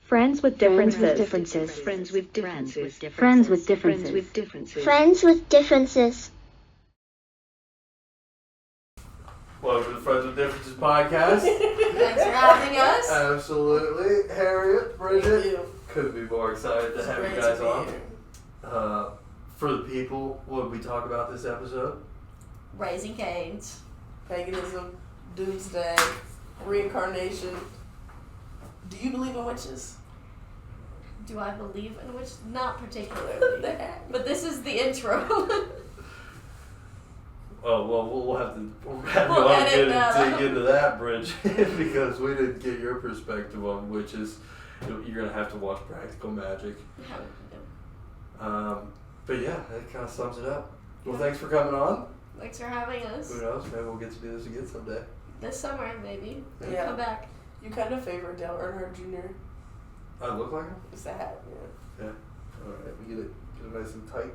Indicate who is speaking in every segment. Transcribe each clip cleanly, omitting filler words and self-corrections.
Speaker 1: Friends with differences.
Speaker 2: Friends with differences.
Speaker 1: Friends with differences.
Speaker 3: Friends with differences.
Speaker 4: Welcome to the Friends with Differences podcast.
Speaker 5: Thanks for having us.
Speaker 4: Absolutely. Harriet, Bridget.
Speaker 5: Thank you.
Speaker 4: Couldn't be more excited to have you guys on. For the people, what did we talk about this episode?
Speaker 5: Raising Canes.
Speaker 2: Paganism, doomsday, reincarnation. Do you believe in witches?
Speaker 5: Do I believe in which? Not particularly. But this is the intro.
Speaker 4: Oh, well, we'll have to have
Speaker 5: We'll
Speaker 4: you on
Speaker 5: edit
Speaker 4: again
Speaker 5: that
Speaker 4: and
Speaker 5: out.
Speaker 4: dig into that, Bridget, because we didn't get your perspective on witches. You're going to have to watch Practical Magic. But yeah, that kind of sums it up. Well, thanks for coming on.
Speaker 5: Thanks for having us.
Speaker 4: Who knows? Maybe we'll get to do this again someday.
Speaker 5: This summer, maybe.
Speaker 2: Yeah.
Speaker 5: Come back.
Speaker 2: You kind of favor Dale Earnhardt Jr.
Speaker 4: I look like him?
Speaker 2: It's the hat, yeah.
Speaker 4: Yeah. Alright, we get it nice and tight.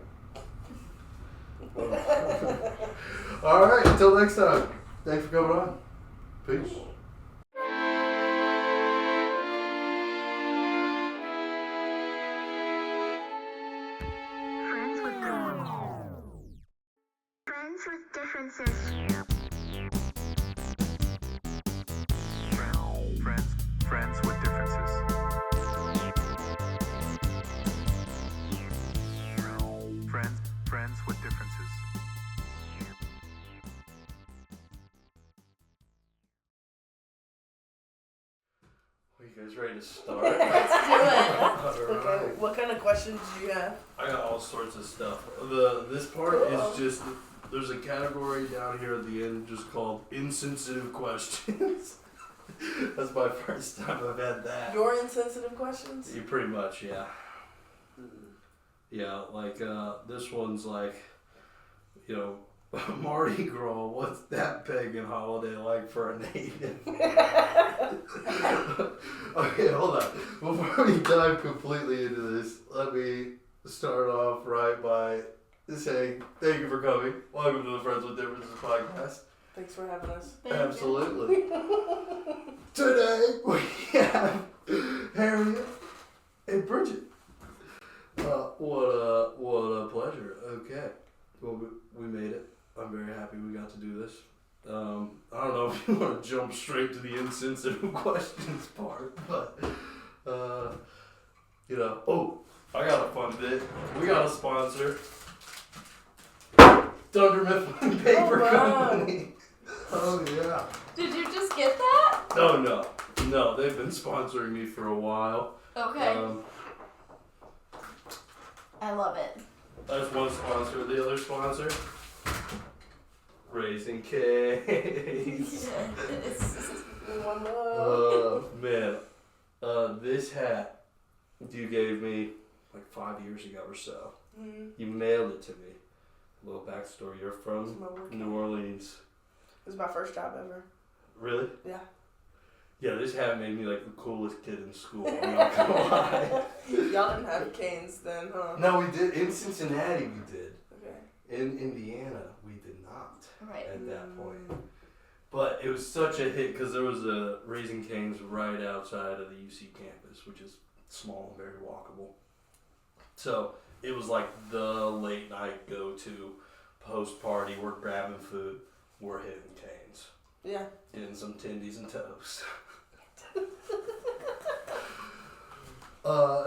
Speaker 4: Alright, until next time. Thanks for coming on. Peace.
Speaker 3: Friends with differences.
Speaker 6: Friends with differences. Friends with differences.
Speaker 4: Are you guys ready to start?
Speaker 5: Let's do it.
Speaker 4: Alright.
Speaker 2: Okay, what kind of questions do you have?
Speaker 4: I got all sorts of stuff. This part is just, there's a category down here at the end just called insensitive questions. That's my first time I've had that.
Speaker 2: Your insensitive questions?
Speaker 4: You pretty much, yeah. Yeah, like this one's like, you know, Mardi Gras, what's that pagan holiday like for a native? Okay, hold on. Before we dive completely into this, let me start off right by saying thank you for coming. Welcome to the Friends with Differences podcast.
Speaker 2: Thanks for having us.
Speaker 5: Thank you.
Speaker 4: Absolutely. Today we have Harriet and Bridget. What a pleasure. Okay, well we made it. I'm very happy we got to do this. I don't know if you want to jump straight to the insensitive questions part, but you know. Oh, I got a fun bit. We got a sponsor. Dunder Mifflin Paper Company. Oh yeah.
Speaker 5: Did you just get that?
Speaker 4: Oh no, they've been sponsoring me for a while.
Speaker 5: Okay. I love it.
Speaker 4: That's one sponsor. The other sponsor, Raising Case.
Speaker 2: One love.
Speaker 4: Oh man, this hat you gave me like 5 years ago or so.
Speaker 2: Mm-hmm.
Speaker 4: You mailed it to me. A little backstory. You're from
Speaker 2: My work.
Speaker 4: New Orleans.
Speaker 2: This is my first job ever.
Speaker 4: Really?
Speaker 2: Yeah.
Speaker 4: Yeah, this hat made me like the coolest kid in school. I'm not gonna lie.
Speaker 2: Y'all didn't have canes then, huh?
Speaker 4: No, we did. In Cincinnati, we did.
Speaker 2: Okay.
Speaker 4: In Indiana, we did not
Speaker 5: Right.
Speaker 4: at that point. But it was such a hit because there was a Raising Cane's right outside of the UC campus, which is small and very walkable. So it was like the late night go-to post party. We're grabbing food. We're hitting Cane's.
Speaker 2: Yeah.
Speaker 4: Getting some tendies and toast.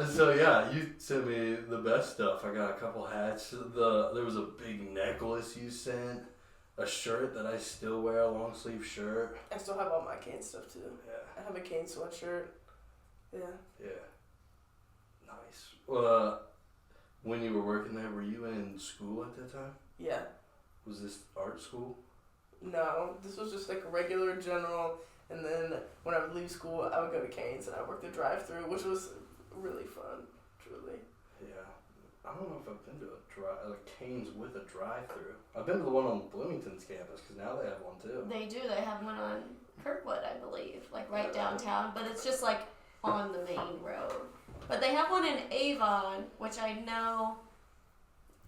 Speaker 4: So yeah, you sent me the best stuff. I got a couple hats. There was a big necklace you sent. A shirt that I still wear, a long sleeve shirt.
Speaker 2: I still have all my cane stuff too.
Speaker 4: Yeah.
Speaker 2: I have a cane sweatshirt. Yeah.
Speaker 4: Yeah. Nice. When you were working there, were you in school at that time?
Speaker 2: Yeah.
Speaker 4: Was this art school?
Speaker 2: No, this was just like a regular general, and then when I would leave school, I would go to Cane's and I worked the drive-through, which was really fun, truly.
Speaker 4: Yeah. I don't know if I've been to a Cane's with a drive-through. I've been to the one on Bloomington's campus because now they have one too.
Speaker 5: They do. They have one on Kirkwood, I believe, like right downtown. But it's just like on the main road. But they have one in Avon, which I know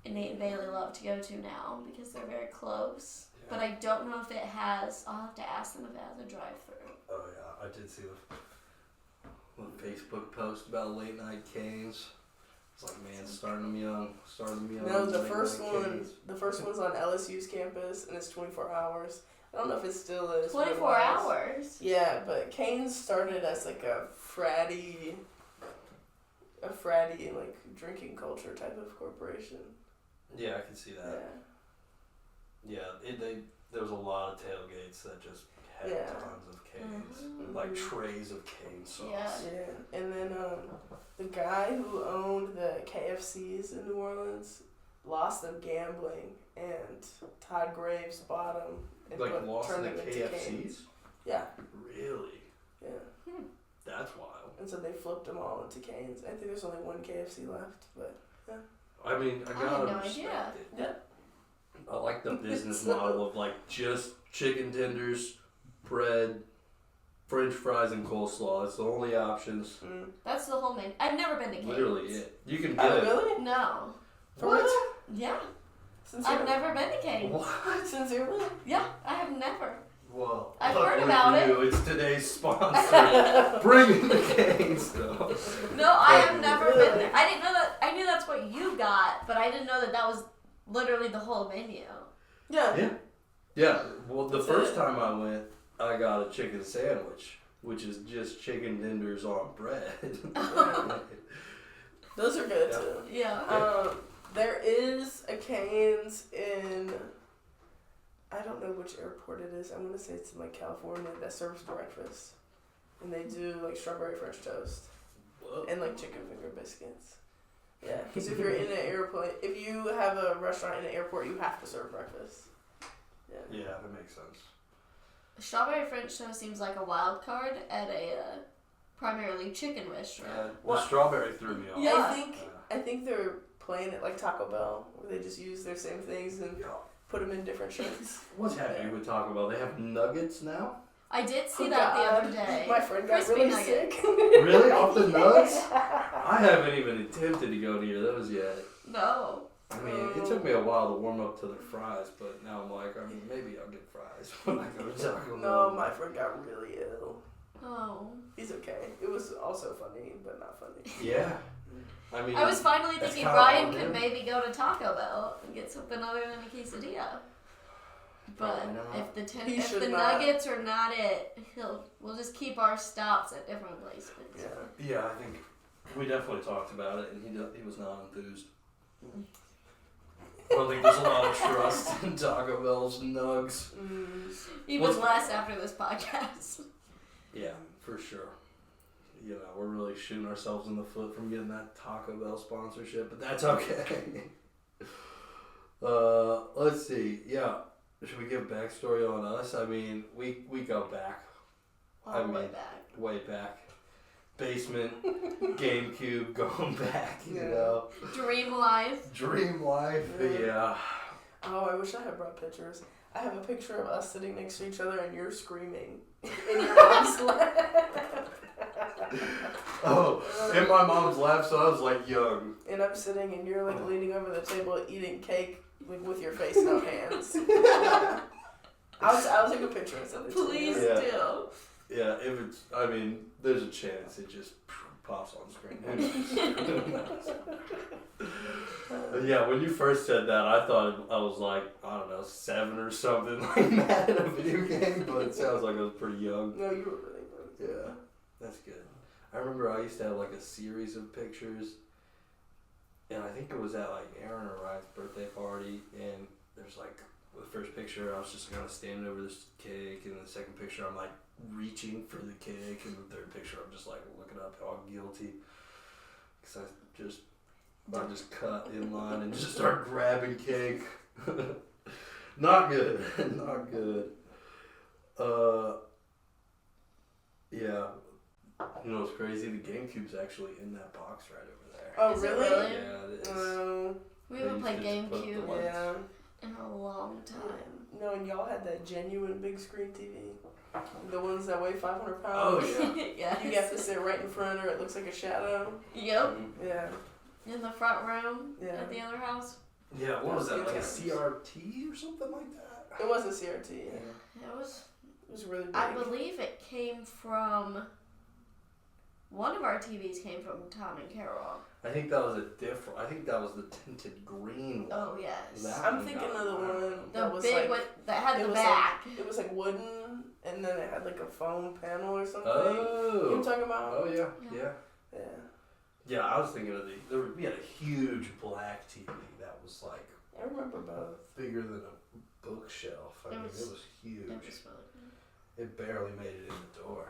Speaker 5: Nate and Bailey love to go to now because they're very close. Yeah. But I don't know if it has. I'll have to ask them if it has a drive-through.
Speaker 4: Oh yeah, I did see Facebook post about late night canes. It's like, man, starting them young.
Speaker 2: No, the
Speaker 4: late
Speaker 2: first
Speaker 4: night
Speaker 2: one.
Speaker 4: canes.
Speaker 2: The first one's on LSU's campus, and it's 24 hours. I don't know if it still is. but it
Speaker 5: 24
Speaker 2: was.
Speaker 5: hours.
Speaker 2: Yeah, but Canes started as like a fratty like drinking culture type of corporation.
Speaker 4: Yeah, I can see that. Yeah, there was a lot of tailgates that just had
Speaker 2: Yeah.
Speaker 4: tons of canes,
Speaker 5: Mhm.
Speaker 4: like trays of cane sauce.
Speaker 5: Yeah.
Speaker 2: Yeah, and then the guy who owned the KFCs in New Orleans lost them gambling, and Todd Graves bought them and
Speaker 4: Like lost
Speaker 2: turned
Speaker 4: the
Speaker 2: them into
Speaker 4: KFCs?
Speaker 2: canes. Yeah,
Speaker 4: Really?
Speaker 2: yeah.
Speaker 4: That's wild.
Speaker 2: And so they flipped them all into canes. I think there's only one KFC left, but
Speaker 4: I mean, I
Speaker 5: I
Speaker 4: gotta
Speaker 5: had no
Speaker 4: respect
Speaker 5: idea.
Speaker 4: it.
Speaker 2: yeah.
Speaker 4: I like the business
Speaker 2: So-
Speaker 4: model of like just chicken tenders, bread, French fries, and coleslaw. It's the only options.
Speaker 2: Mm.
Speaker 5: That's the whole menu. I've never been to Cane's.
Speaker 4: Literally it. You can get
Speaker 2: Oh,
Speaker 4: it.
Speaker 2: really?
Speaker 5: No.
Speaker 2: What?
Speaker 5: Yeah.
Speaker 2: Sincerely?
Speaker 5: I've never been to Cane's.
Speaker 4: What?
Speaker 2: Sincerely?
Speaker 5: Yeah, I have never.
Speaker 4: Well,
Speaker 5: I've
Speaker 4: luckily
Speaker 5: heard about
Speaker 4: for you, it's today's sponsor. Bring the canes, though.
Speaker 5: No, I have never
Speaker 2: Really?
Speaker 5: been there. I didn't know that. I knew that's what you got, but I didn't know that was literally the whole menu.
Speaker 2: Yeah.
Speaker 4: Yeah. Yeah. Well, the
Speaker 2: That's
Speaker 4: first
Speaker 2: it.
Speaker 4: time I went, I got a chicken sandwich, which is just chicken tenders on bread.
Speaker 2: Those are good
Speaker 4: Yeah.
Speaker 2: too.
Speaker 5: Yeah.
Speaker 2: There is a Cane's in, I don't know which airport it is. I'm gonna say it's in like California that serves breakfast, and they do like strawberry French toast
Speaker 4: Whoa.
Speaker 2: and like chicken finger biscuits. Yeah, because if you're in an airplane, if you have a restaurant in an airport, you have to serve breakfast. Yeah.
Speaker 4: Yeah, that makes sense.
Speaker 5: Strawberry French toast seems like a wild card at a primarily chicken restaurant.
Speaker 4: The
Speaker 2: What?
Speaker 4: strawberry threw me off.
Speaker 5: Yeah.
Speaker 2: I think they're playing it like Taco Bell, where they just use their same things and put them in different shapes.
Speaker 4: What's happening with Taco Bell? They have nuggets now?
Speaker 5: I did see
Speaker 2: Oh,
Speaker 5: that the
Speaker 2: God.
Speaker 5: other day.
Speaker 2: My friend got
Speaker 5: Crispy
Speaker 2: really
Speaker 5: nugget.
Speaker 2: sick.
Speaker 4: Really? Off the nuts? I haven't even attempted to go near those yet.
Speaker 5: No.
Speaker 4: I mean, it took me a while to warm up to the fries, but now I'm like, maybe I'll get fries when I go to Taco Bell.
Speaker 2: No, my friend got really ill.
Speaker 5: Oh.
Speaker 2: He's okay. It was also funny, but not funny.
Speaker 4: Yeah. I mean,
Speaker 5: I was finally
Speaker 4: that's
Speaker 5: thinking
Speaker 4: kinda
Speaker 5: Brian
Speaker 4: on
Speaker 5: could
Speaker 4: him.
Speaker 5: maybe go to Taco Bell and get something other than a quesadilla. But
Speaker 4: Probably not.
Speaker 5: if
Speaker 2: He
Speaker 5: the
Speaker 2: should not.
Speaker 5: nuggets are not it, we'll just keep our stops at different places.
Speaker 2: Yeah.
Speaker 4: Yeah, I think we definitely talked about it, and he was not enthused. I don't think there's a lot of trust in Taco Bell's nugs.
Speaker 5: Even
Speaker 4: What's-
Speaker 5: less after this podcast.
Speaker 4: Yeah, for sure. You know, we're really shooting ourselves in the foot from getting that Taco Bell sponsorship, but that's okay. Let's see. Yeah, should we give backstory on us? I mean, we go back.
Speaker 5: All the way
Speaker 4: mean,
Speaker 5: back.
Speaker 4: Way back. Basement, GameCube, going back, you
Speaker 2: Yeah.
Speaker 4: know.
Speaker 5: Dream life.
Speaker 4: Dream life, yeah.
Speaker 2: Oh, I wish I had brought pictures. I have a picture of us sitting next to each other and you're screaming in your mom's lap.
Speaker 4: Oh, in my mom's lap, so I was like young.
Speaker 2: And I'm sitting and you're like leaning over the table eating cake like, with your face, no hands. I'll take a picture and send it to you.
Speaker 5: Please
Speaker 4: Yeah.
Speaker 5: do.
Speaker 4: Yeah, if it's, I mean, there's a chance it just pops on screen. Who knows? But yeah, when you first said that, I thought I was like, I don't know, 7 or something like that in a video game, but it sounds like I was pretty young.
Speaker 2: No, you were really good.
Speaker 4: Yeah, that's good. I remember I used to have like a series of pictures, and I think it was at like Aaron or Ryan's birthday party, and there's like, the first picture I was just kind of standing over this cake, and the second picture I'm like reaching for the cake, and the third picture I'm just like looking up all guilty, because I just cut in line and just start grabbing cake. Not good, not good. Yeah. You know what's crazy? The GameCube's actually in that box right over there.
Speaker 2: Oh,
Speaker 5: Is it
Speaker 2: really?
Speaker 5: really?
Speaker 4: Yeah, it is.
Speaker 5: We haven't
Speaker 4: They
Speaker 5: played
Speaker 4: used it to put the
Speaker 5: GameCube
Speaker 4: lights.
Speaker 2: Yeah.
Speaker 5: in a long time.
Speaker 2: No, and y'all had that genuine big screen TV. The ones that weigh 500
Speaker 4: Oh,
Speaker 2: pounds.
Speaker 4: yeah.
Speaker 5: Yes.
Speaker 2: You have to sit right in front or it looks like a shadow.
Speaker 5: Yep.
Speaker 2: Yeah.
Speaker 5: In the front room
Speaker 2: Yeah.
Speaker 5: at the other house.
Speaker 4: Yeah, what was that? Like a
Speaker 2: Yeah.
Speaker 4: CRT or something like that?
Speaker 2: It was a CRT. Yeah.
Speaker 5: It
Speaker 2: It was really big.
Speaker 5: I believe it came from. one of our TVs came from Tom and Carol.
Speaker 4: I think that was the tinted green one.
Speaker 5: Oh yes.
Speaker 2: I'm thinking of the one
Speaker 5: The
Speaker 2: that was
Speaker 5: big
Speaker 2: like,
Speaker 5: one that had
Speaker 2: it
Speaker 5: the
Speaker 2: was
Speaker 5: back.
Speaker 2: it was like wooden, and then it had like a foam panel or something. You know
Speaker 4: Oh.
Speaker 2: what I'm talking about?
Speaker 4: Oh yeah.
Speaker 5: Yeah.
Speaker 4: Yeah.
Speaker 2: Yeah.
Speaker 4: Yeah, I was thinking of we had a huge black TV that was like
Speaker 2: I remember both.
Speaker 4: bigger than a bookshelf. I mean, it was huge.
Speaker 5: It was really good.
Speaker 4: It barely made it in the door.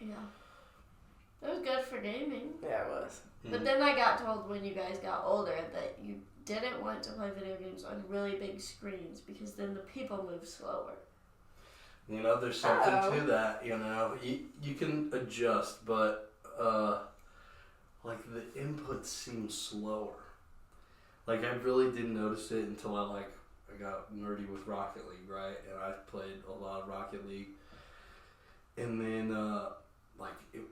Speaker 5: Yeah. It was good for gaming.
Speaker 2: Yeah, it was.
Speaker 5: But then I got told when you guys got older that you didn't want to play video games on really big screens because then the people move slower.
Speaker 4: You know, there's something to that. You know, you can adjust, but like the inputs seem slower. Like I really didn't notice it until I got nerdy with Rocket League, right? And I played a lot of Rocket League, and then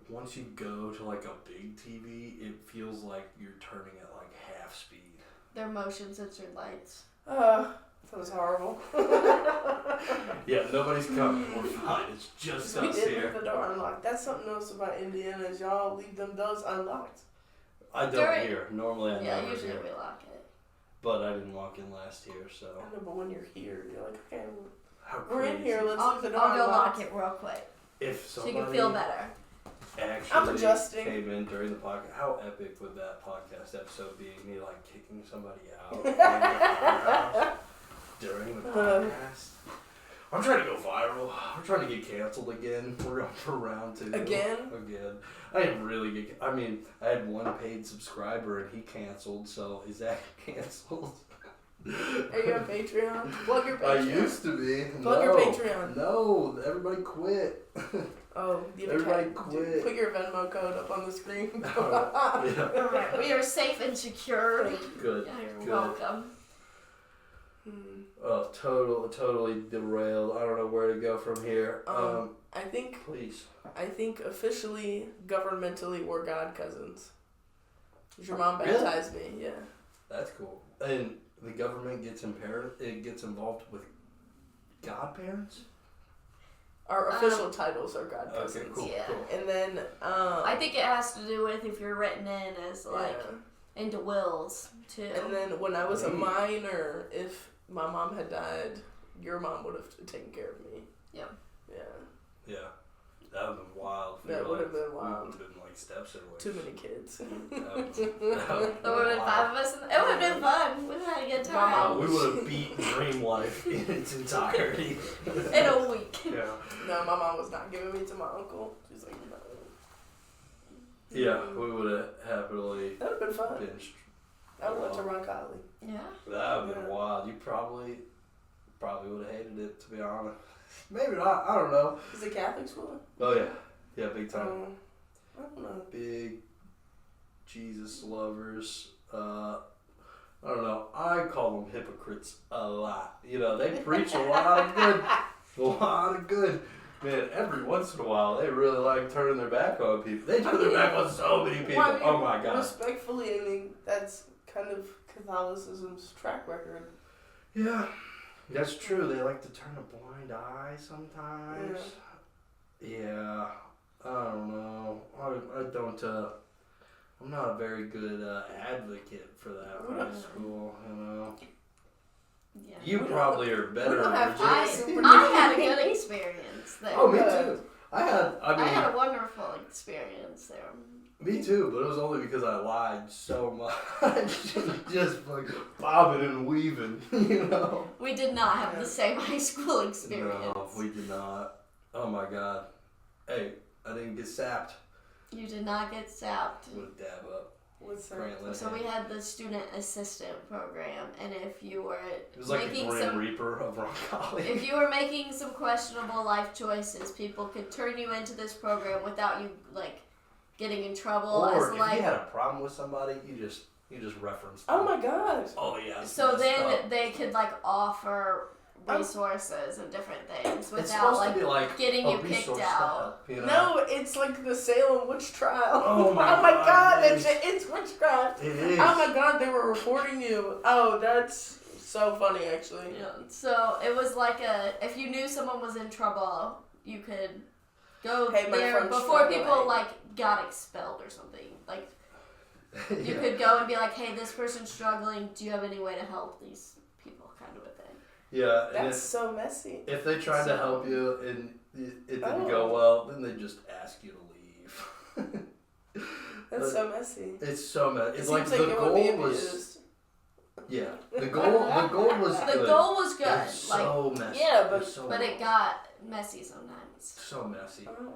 Speaker 4: once you go to like a big TV, it feels like you're turning at like half speed.
Speaker 5: They're motion censored lights.
Speaker 2: That was horrible.
Speaker 4: Yeah, nobody's coming. We're fine. It's just
Speaker 2: We
Speaker 4: us
Speaker 2: did
Speaker 4: here.
Speaker 2: leave the door unlocked. That's something else about Indiana is y'all leave them doors unlocked.
Speaker 4: I don't
Speaker 5: During-
Speaker 4: hear. Normally I
Speaker 5: Yeah,
Speaker 4: never
Speaker 5: usually
Speaker 4: hear.
Speaker 5: we lock it.
Speaker 4: But I didn't walk in last year, so.
Speaker 2: I know, but when you're here, you're like, okay,
Speaker 4: How
Speaker 2: we're in
Speaker 4: crazy.
Speaker 2: here. Let's
Speaker 5: I'll
Speaker 2: leave
Speaker 5: go
Speaker 2: the door unlocked.
Speaker 5: lock it real quick
Speaker 4: If
Speaker 5: so
Speaker 4: somebody
Speaker 5: you can feel better.
Speaker 2: I'm
Speaker 4: actually
Speaker 2: adjusting.
Speaker 4: came in during the podcast, how epic would that podcast episode be? Me like kicking somebody out in the firehouse during the podcast. I'm trying to go viral. I'm trying to get canceled again. We're going for round 2.
Speaker 2: Again?
Speaker 4: I didn't really get. I mean, I had one paid subscriber and he canceled. So is that canceled?
Speaker 2: Are you on Patreon? Plug your
Speaker 4: I
Speaker 2: Patreon.
Speaker 4: used to be.
Speaker 2: Plug your Patreon.
Speaker 4: No, everybody quit.
Speaker 2: Oh, you
Speaker 4: Everybody
Speaker 2: can't
Speaker 4: quit.
Speaker 2: put your Venmo code up on the screen.
Speaker 4: Yeah.
Speaker 5: Alright, we are safe and secure.
Speaker 4: Good.
Speaker 5: Yeah, you're
Speaker 4: Good.
Speaker 5: welcome.
Speaker 4: Oh, totally derailed. I don't know where to go from here.
Speaker 2: I think
Speaker 4: Please.
Speaker 2: officially, governmentally, we're god cousins. Your mom
Speaker 4: Really?
Speaker 2: baptized me. Yeah.
Speaker 4: That's cool. And the government gets involved with godparents?
Speaker 2: Our official titles are god
Speaker 4: Okay,
Speaker 2: cousins.
Speaker 4: cool,
Speaker 5: Yeah.
Speaker 4: cool.
Speaker 2: And then
Speaker 5: I think it has to do with if you're written in as like into wills too.
Speaker 2: And then when I was a minor, if my mom had died, your mom would have taken care of me.
Speaker 5: Yeah.
Speaker 2: Yeah.
Speaker 4: Yeah. That would have been wild.
Speaker 2: That would have been wild.
Speaker 4: We would have been like step-siblings.
Speaker 2: Too many kids.
Speaker 4: That would have
Speaker 5: There would have been 5 of us. It would have been fun. We would have had a good time.
Speaker 4: We would have beat Dream Life in its entirety.
Speaker 5: In a week.
Speaker 4: Yeah.
Speaker 2: No, my mom was not giving me to my uncle. She's like, no.
Speaker 4: Yeah, we would have happily
Speaker 2: That would have been fun.
Speaker 4: binged.
Speaker 2: I went to Reincarnate.
Speaker 5: Yeah.
Speaker 4: That would have been wild. You probably would have hated it, to be honest. Maybe not. I don't know.
Speaker 2: Is it Catholic school?
Speaker 4: Oh yeah, yeah, big time.
Speaker 2: I don't know.
Speaker 4: Big Jesus lovers. I don't know. I call them hypocrites a lot. You know, they preach a lot of good. Man, every once in a while, they really like turning their back on people. They turn their back on so many people.
Speaker 2: Well, I mean,
Speaker 4: Oh my god.
Speaker 2: Respectfully, I mean, that's kind of Catholicism's track record.
Speaker 4: Yeah, that's true. They like to turn a blind eye sometimes. Yeah, I don't know. I don't. I'm not a very good advocate for that in high school. You know.
Speaker 5: Yeah.
Speaker 4: You probably are better.
Speaker 2: we don't have
Speaker 4: Bridget.
Speaker 5: I had a good experience there.
Speaker 4: Oh, me too. I
Speaker 5: had a wonderful experience there.
Speaker 4: Me too, but it was only because I lied so much. Just like bobbing and weaving, you know.
Speaker 5: We did not have the same high school experience.
Speaker 4: No, we did not. Oh my god. Hey, I didn't get sapped.
Speaker 5: You did not get sapped.
Speaker 4: With a dab up.
Speaker 2: What's that?
Speaker 4: Grant
Speaker 5: So we had the student assistant program, and if you were
Speaker 4: It was like the
Speaker 5: making
Speaker 4: Grim
Speaker 5: some,
Speaker 4: Reaper of rock college.
Speaker 5: if you were making some questionable life choices, people could turn you into this program without you like getting in trouble.
Speaker 4: Or
Speaker 5: as
Speaker 4: if
Speaker 5: like,
Speaker 4: you had a problem with somebody, you just referenced
Speaker 2: Oh
Speaker 4: them.
Speaker 2: my god.
Speaker 4: Oh yeah. it's
Speaker 5: so
Speaker 4: messed
Speaker 5: then
Speaker 4: up.
Speaker 5: they could like offer resources and different things
Speaker 4: It's
Speaker 5: without
Speaker 4: supposed to be like
Speaker 5: getting
Speaker 4: a
Speaker 5: you kicked
Speaker 4: resource to
Speaker 5: out.
Speaker 4: help, you know?
Speaker 2: No, it's like the Salem witch trial.
Speaker 4: Oh my
Speaker 2: oh my
Speaker 4: God,
Speaker 2: god,
Speaker 4: it is.
Speaker 2: it's witchcraft.
Speaker 4: It is.
Speaker 2: Oh my god, they were reporting you. Oh, that's so funny actually.
Speaker 5: Yeah. So it was like if you knew someone was in trouble, you could go
Speaker 2: Hey, my
Speaker 5: there
Speaker 2: friend's
Speaker 5: before people
Speaker 2: struggling.
Speaker 5: like got expelled or something. Like you
Speaker 4: Yeah.
Speaker 5: could go and be like, hey, this person's struggling. Do you have any way to help these people? Kind of a thing.
Speaker 4: Yeah, and
Speaker 2: That's so messy.
Speaker 4: if they tried to
Speaker 5: So-
Speaker 4: help you and it didn't
Speaker 2: Oh.
Speaker 4: go well, then they just ask you to leave.
Speaker 2: That's so messy.
Speaker 4: It's so messy.
Speaker 2: It
Speaker 4: It's
Speaker 2: seems
Speaker 4: like
Speaker 2: like
Speaker 4: the
Speaker 2: it would be
Speaker 4: goal was
Speaker 2: abused.
Speaker 4: yeah. The goal was
Speaker 5: The
Speaker 4: good.
Speaker 5: goal was good.
Speaker 4: It was
Speaker 5: Like,
Speaker 4: so messy.
Speaker 2: Yeah,
Speaker 4: It
Speaker 2: but-
Speaker 4: was so
Speaker 5: but it
Speaker 4: wrong.
Speaker 5: got messy sometimes.
Speaker 4: so messy.
Speaker 2: Oh.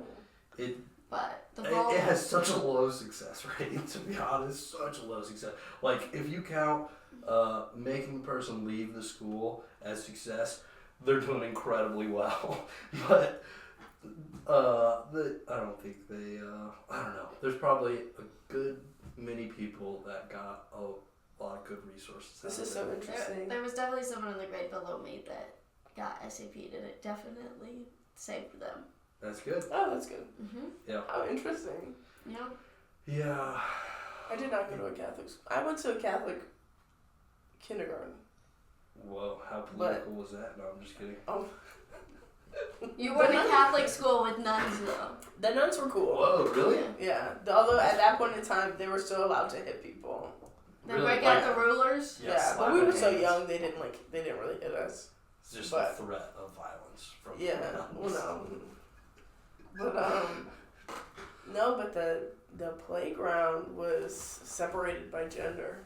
Speaker 4: It
Speaker 5: But the goal.
Speaker 4: it has such a low success rate, to be honest. Such a low success. Like, if you count making the person leave the school as success, they're doing incredibly well. But I don't think they. I don't know. There's probably a good many people that got a lot of good resources.
Speaker 2: This
Speaker 4: out
Speaker 2: is
Speaker 4: of
Speaker 2: so
Speaker 4: it.
Speaker 2: interesting.
Speaker 5: There was definitely someone in the grade below me that got SAP'd, and it definitely saved them.
Speaker 4: That's good.
Speaker 2: Oh, that's good.
Speaker 5: Mm-hmm.
Speaker 2: How interesting.
Speaker 5: You know?
Speaker 4: Yeah.
Speaker 2: I did not go to a Catholic school. I went to a Catholic kindergarten.
Speaker 4: Whoa, how political was that? No, I'm just kidding.
Speaker 5: You were in a Catholic school with nuns, though.
Speaker 2: The nuns were cool.
Speaker 4: Whoa, really?
Speaker 2: Yeah. Although at that point in time, they were still allowed to hit people.
Speaker 5: They
Speaker 4: Really?
Speaker 5: break
Speaker 4: Like-
Speaker 5: out the rulers.
Speaker 2: Yeah, but we
Speaker 4: slap
Speaker 2: were so
Speaker 4: hands.
Speaker 2: young, they didn't really hit us.
Speaker 4: It's just
Speaker 2: But-
Speaker 4: a threat of violence from
Speaker 2: Yeah, well, no. But no, but the playground was separated by gender,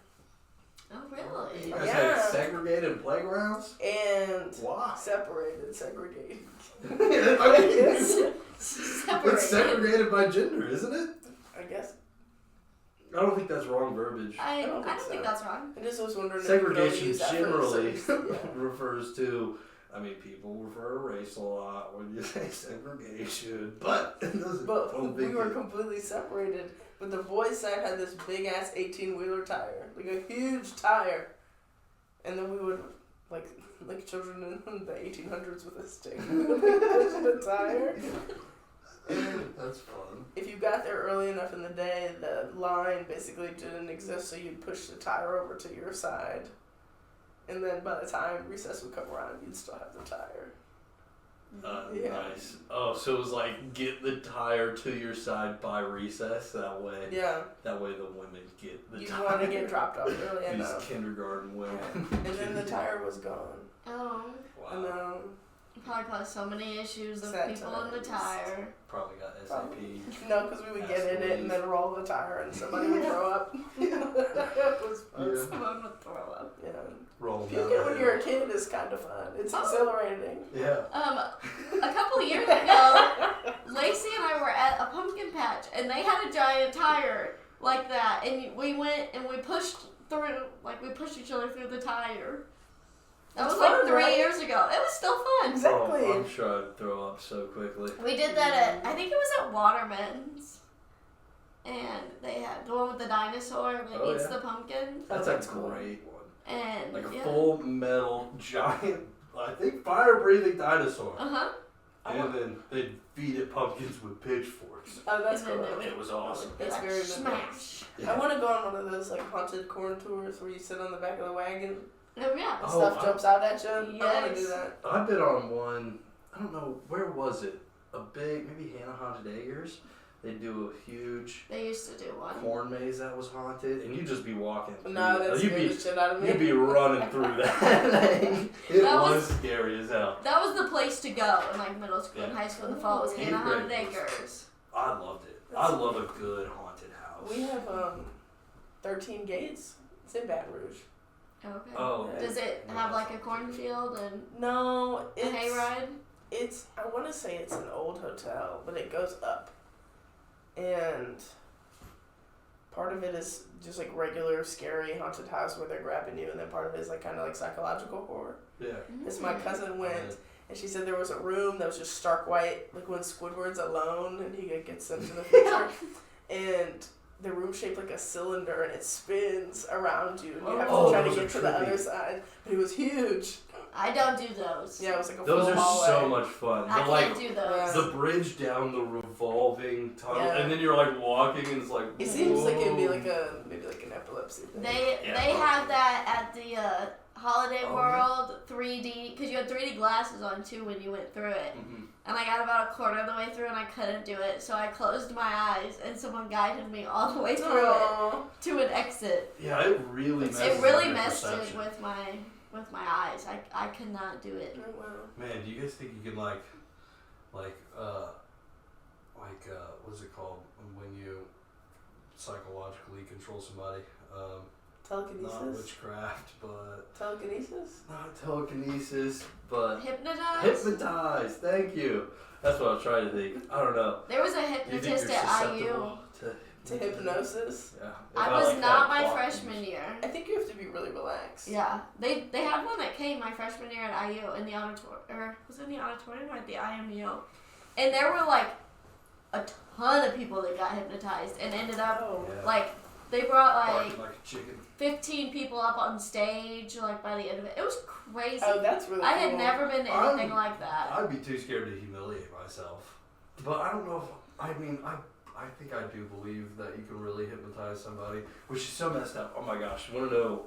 Speaker 5: Oh, really?
Speaker 4: You guys
Speaker 2: Yeah.
Speaker 4: had segregated playgrounds?
Speaker 2: and
Speaker 4: Why?
Speaker 2: segregated.
Speaker 4: I mean,
Speaker 5: Separated.
Speaker 4: it's segregated by gender, isn't it?
Speaker 2: I guess.
Speaker 4: I don't think that's wrong verbiage.
Speaker 5: I
Speaker 2: don't
Speaker 5: don't
Speaker 2: think
Speaker 5: think
Speaker 2: so.
Speaker 5: that's wrong.
Speaker 2: I just was wondering if you could only
Speaker 4: Segregation
Speaker 2: use that for
Speaker 4: generally
Speaker 2: certain- yeah.
Speaker 4: refers to, I mean, people refer to race a lot when you say segregation, but it doesn't.
Speaker 2: But
Speaker 4: don't
Speaker 2: we
Speaker 4: think
Speaker 2: were
Speaker 4: it-
Speaker 2: completely separated. But the boys' side had this big ass 18-wheeler tire, like a huge tire, and then we would like children in the 1800s with a stick, push the tire. And
Speaker 4: That's fun.
Speaker 2: if you got there early enough in the day, the line basically didn't exist, so you'd push the tire over to your side, and then by the time recess would come around, you'd still have the tire. Yeah.
Speaker 4: Nice. Oh, so it was like get the tire to your side by recess. That way,
Speaker 2: Yeah,
Speaker 4: that way the women get the
Speaker 2: you'd
Speaker 4: tire.
Speaker 2: want to get dropped off early
Speaker 4: These
Speaker 2: enough.
Speaker 4: kindergarten women.
Speaker 2: And then the tire was gone.
Speaker 5: Oh.
Speaker 2: And
Speaker 4: Wow.
Speaker 5: Probably caused so many issues of
Speaker 2: Sad
Speaker 5: people in the
Speaker 2: times.
Speaker 5: tire.
Speaker 4: Probably got SAP.
Speaker 2: No, because we would get in it and then roll the tire and somebody would throw up. It was fun.
Speaker 4: Yeah.
Speaker 5: Someone would throw up.
Speaker 2: Yeah.
Speaker 4: Rolling down
Speaker 2: Puking
Speaker 4: the
Speaker 2: when
Speaker 4: hill.
Speaker 2: you're a kid is kind of fun. It's exhilarating.
Speaker 4: Yeah.
Speaker 5: A couple of years ago, Lacey and I were at a pumpkin patch, and they had a giant tire like that, and we went and we pushed through, like we pushed each other through the tire. That
Speaker 2: It's
Speaker 5: was like
Speaker 2: fun,
Speaker 5: 3
Speaker 2: right?
Speaker 5: years ago. It was still fun.
Speaker 2: Exactly.
Speaker 4: Oh, I'm sure I'd throw up so quickly.
Speaker 5: We did that at, I think it was at Waterman's. And they had the one with the dinosaur that
Speaker 4: Oh,
Speaker 5: eats
Speaker 4: yeah.
Speaker 5: the pumpkin.
Speaker 4: That's
Speaker 2: that's
Speaker 4: a
Speaker 2: cool.
Speaker 4: great one.
Speaker 5: And
Speaker 4: Like a
Speaker 5: yeah.
Speaker 4: full metal giant, I think fire-breathing dinosaur.
Speaker 5: Uh-huh.
Speaker 4: And then they'd feed it pumpkins with pitchforks.
Speaker 2: Oh, that's
Speaker 5: And then
Speaker 2: cool.
Speaker 5: they would-
Speaker 4: It was awesome.
Speaker 5: Be
Speaker 2: That's
Speaker 5: like,
Speaker 2: very
Speaker 5: smash.
Speaker 2: I want to go on one of those like haunted corn tours where you sit on the back of the wagon
Speaker 5: Oh yeah.
Speaker 2: and
Speaker 4: Oh,
Speaker 2: stuff jumps out at you. I want to
Speaker 5: Yes.
Speaker 2: do that.
Speaker 4: I've been on one, I don't know, where was it? A big, maybe Hannah Haunted Acres. They do a huge
Speaker 5: They used to do one.
Speaker 4: corn maze that was haunted, and you'd just be walking through
Speaker 2: No,
Speaker 4: it.
Speaker 2: that
Speaker 4: You'd
Speaker 2: scared
Speaker 4: be,
Speaker 2: the shit out of me.
Speaker 4: you'd be running through that thing. It
Speaker 5: That
Speaker 4: was
Speaker 5: was-
Speaker 4: scary as hell.
Speaker 5: That was the place to go in like middle school and
Speaker 4: Yeah.
Speaker 5: high school in the fall was
Speaker 4: Eighth
Speaker 5: Hannah Haunted
Speaker 4: grade was-
Speaker 5: Acres.
Speaker 4: I loved it. I love a good haunted house.
Speaker 2: We have 13 Gates. It's in Baton Rouge.
Speaker 5: Okay.
Speaker 4: Oh.
Speaker 5: Does it have like a cornfield and
Speaker 2: No,
Speaker 5: a
Speaker 2: it's
Speaker 5: hayride?
Speaker 2: It's I want to say it's an old hotel, but it goes up, and part of it is just like regular scary haunted house where they're grabbing you, and then part of it is like kind of like psychological horror.
Speaker 4: Yeah.
Speaker 2: As my cousin went, and she said there was a room that was just stark white, like when Squidward's alone and he gets sent to the future, and the room shaped like a cylinder and it spins around you, and you have to
Speaker 4: Oh,
Speaker 2: try to
Speaker 4: those
Speaker 2: get
Speaker 4: are
Speaker 2: to the
Speaker 4: trippy.
Speaker 2: other side. But it was huge.
Speaker 5: I don't do those.
Speaker 2: Yeah, it was like a
Speaker 4: Those
Speaker 2: full
Speaker 4: are
Speaker 2: hallway.
Speaker 4: so much fun.
Speaker 5: I
Speaker 4: But like
Speaker 5: can't do those.
Speaker 4: the bridge down the revolving tunnel,
Speaker 2: Yeah.
Speaker 4: and then you're like walking, and it's like.
Speaker 2: It seems like it'd be
Speaker 4: whoa.
Speaker 2: like maybe like an epilepsy thing.
Speaker 5: They
Speaker 4: Yeah,
Speaker 5: they
Speaker 4: probably.
Speaker 5: have that at the Holiday
Speaker 4: Oh,
Speaker 5: World 3D, because you had 3D glasses on too when you went through it.
Speaker 4: Mm-hmm.
Speaker 5: And I got about a quarter of the way through and I couldn't do it, so I closed my eyes and someone guided me all the way through
Speaker 2: Aww.
Speaker 5: it to an exit.
Speaker 4: Yeah, it really messes
Speaker 5: It really
Speaker 4: with your
Speaker 5: messed it
Speaker 4: perception.
Speaker 5: with my eyes. I could not do it.
Speaker 2: Oh, wow.
Speaker 4: Man, do you guys think you can like what's it called when you psychologically control somebody? Not
Speaker 2: Telekinesis?
Speaker 4: witchcraft, but
Speaker 2: Telekinesis?
Speaker 4: not telekinesis, but
Speaker 5: Hypnotized?
Speaker 4: hypnotize. Thank you. That's what I was trying to think. I don't know.
Speaker 5: There was a
Speaker 4: Do you think
Speaker 5: hypnotist
Speaker 4: you're
Speaker 5: at IU.
Speaker 4: susceptible
Speaker 2: To hypnosis?
Speaker 4: Yeah. If
Speaker 5: I was
Speaker 4: like,
Speaker 5: not
Speaker 4: had
Speaker 5: my
Speaker 4: clock-
Speaker 5: freshman year.
Speaker 2: I think you have to be really relaxed.
Speaker 5: Yeah, they had one that came my freshman year at IU in the auditorium, or was it in the auditorium or at the IMU? And there were like a ton of people that got hypnotized and ended up
Speaker 2: Oh.
Speaker 4: Yeah.
Speaker 5: like they brought
Speaker 4: Barking like a chicken.
Speaker 5: 15 people up on stage like by the end of it. It was crazy.
Speaker 2: Oh, that's really
Speaker 5: I
Speaker 2: cool.
Speaker 5: had never been to anything like that.
Speaker 4: I'd be too scared to humiliate myself. But I don't know if I think I do believe that you can really hypnotize somebody, which is so messed up. Oh my gosh, you want to know?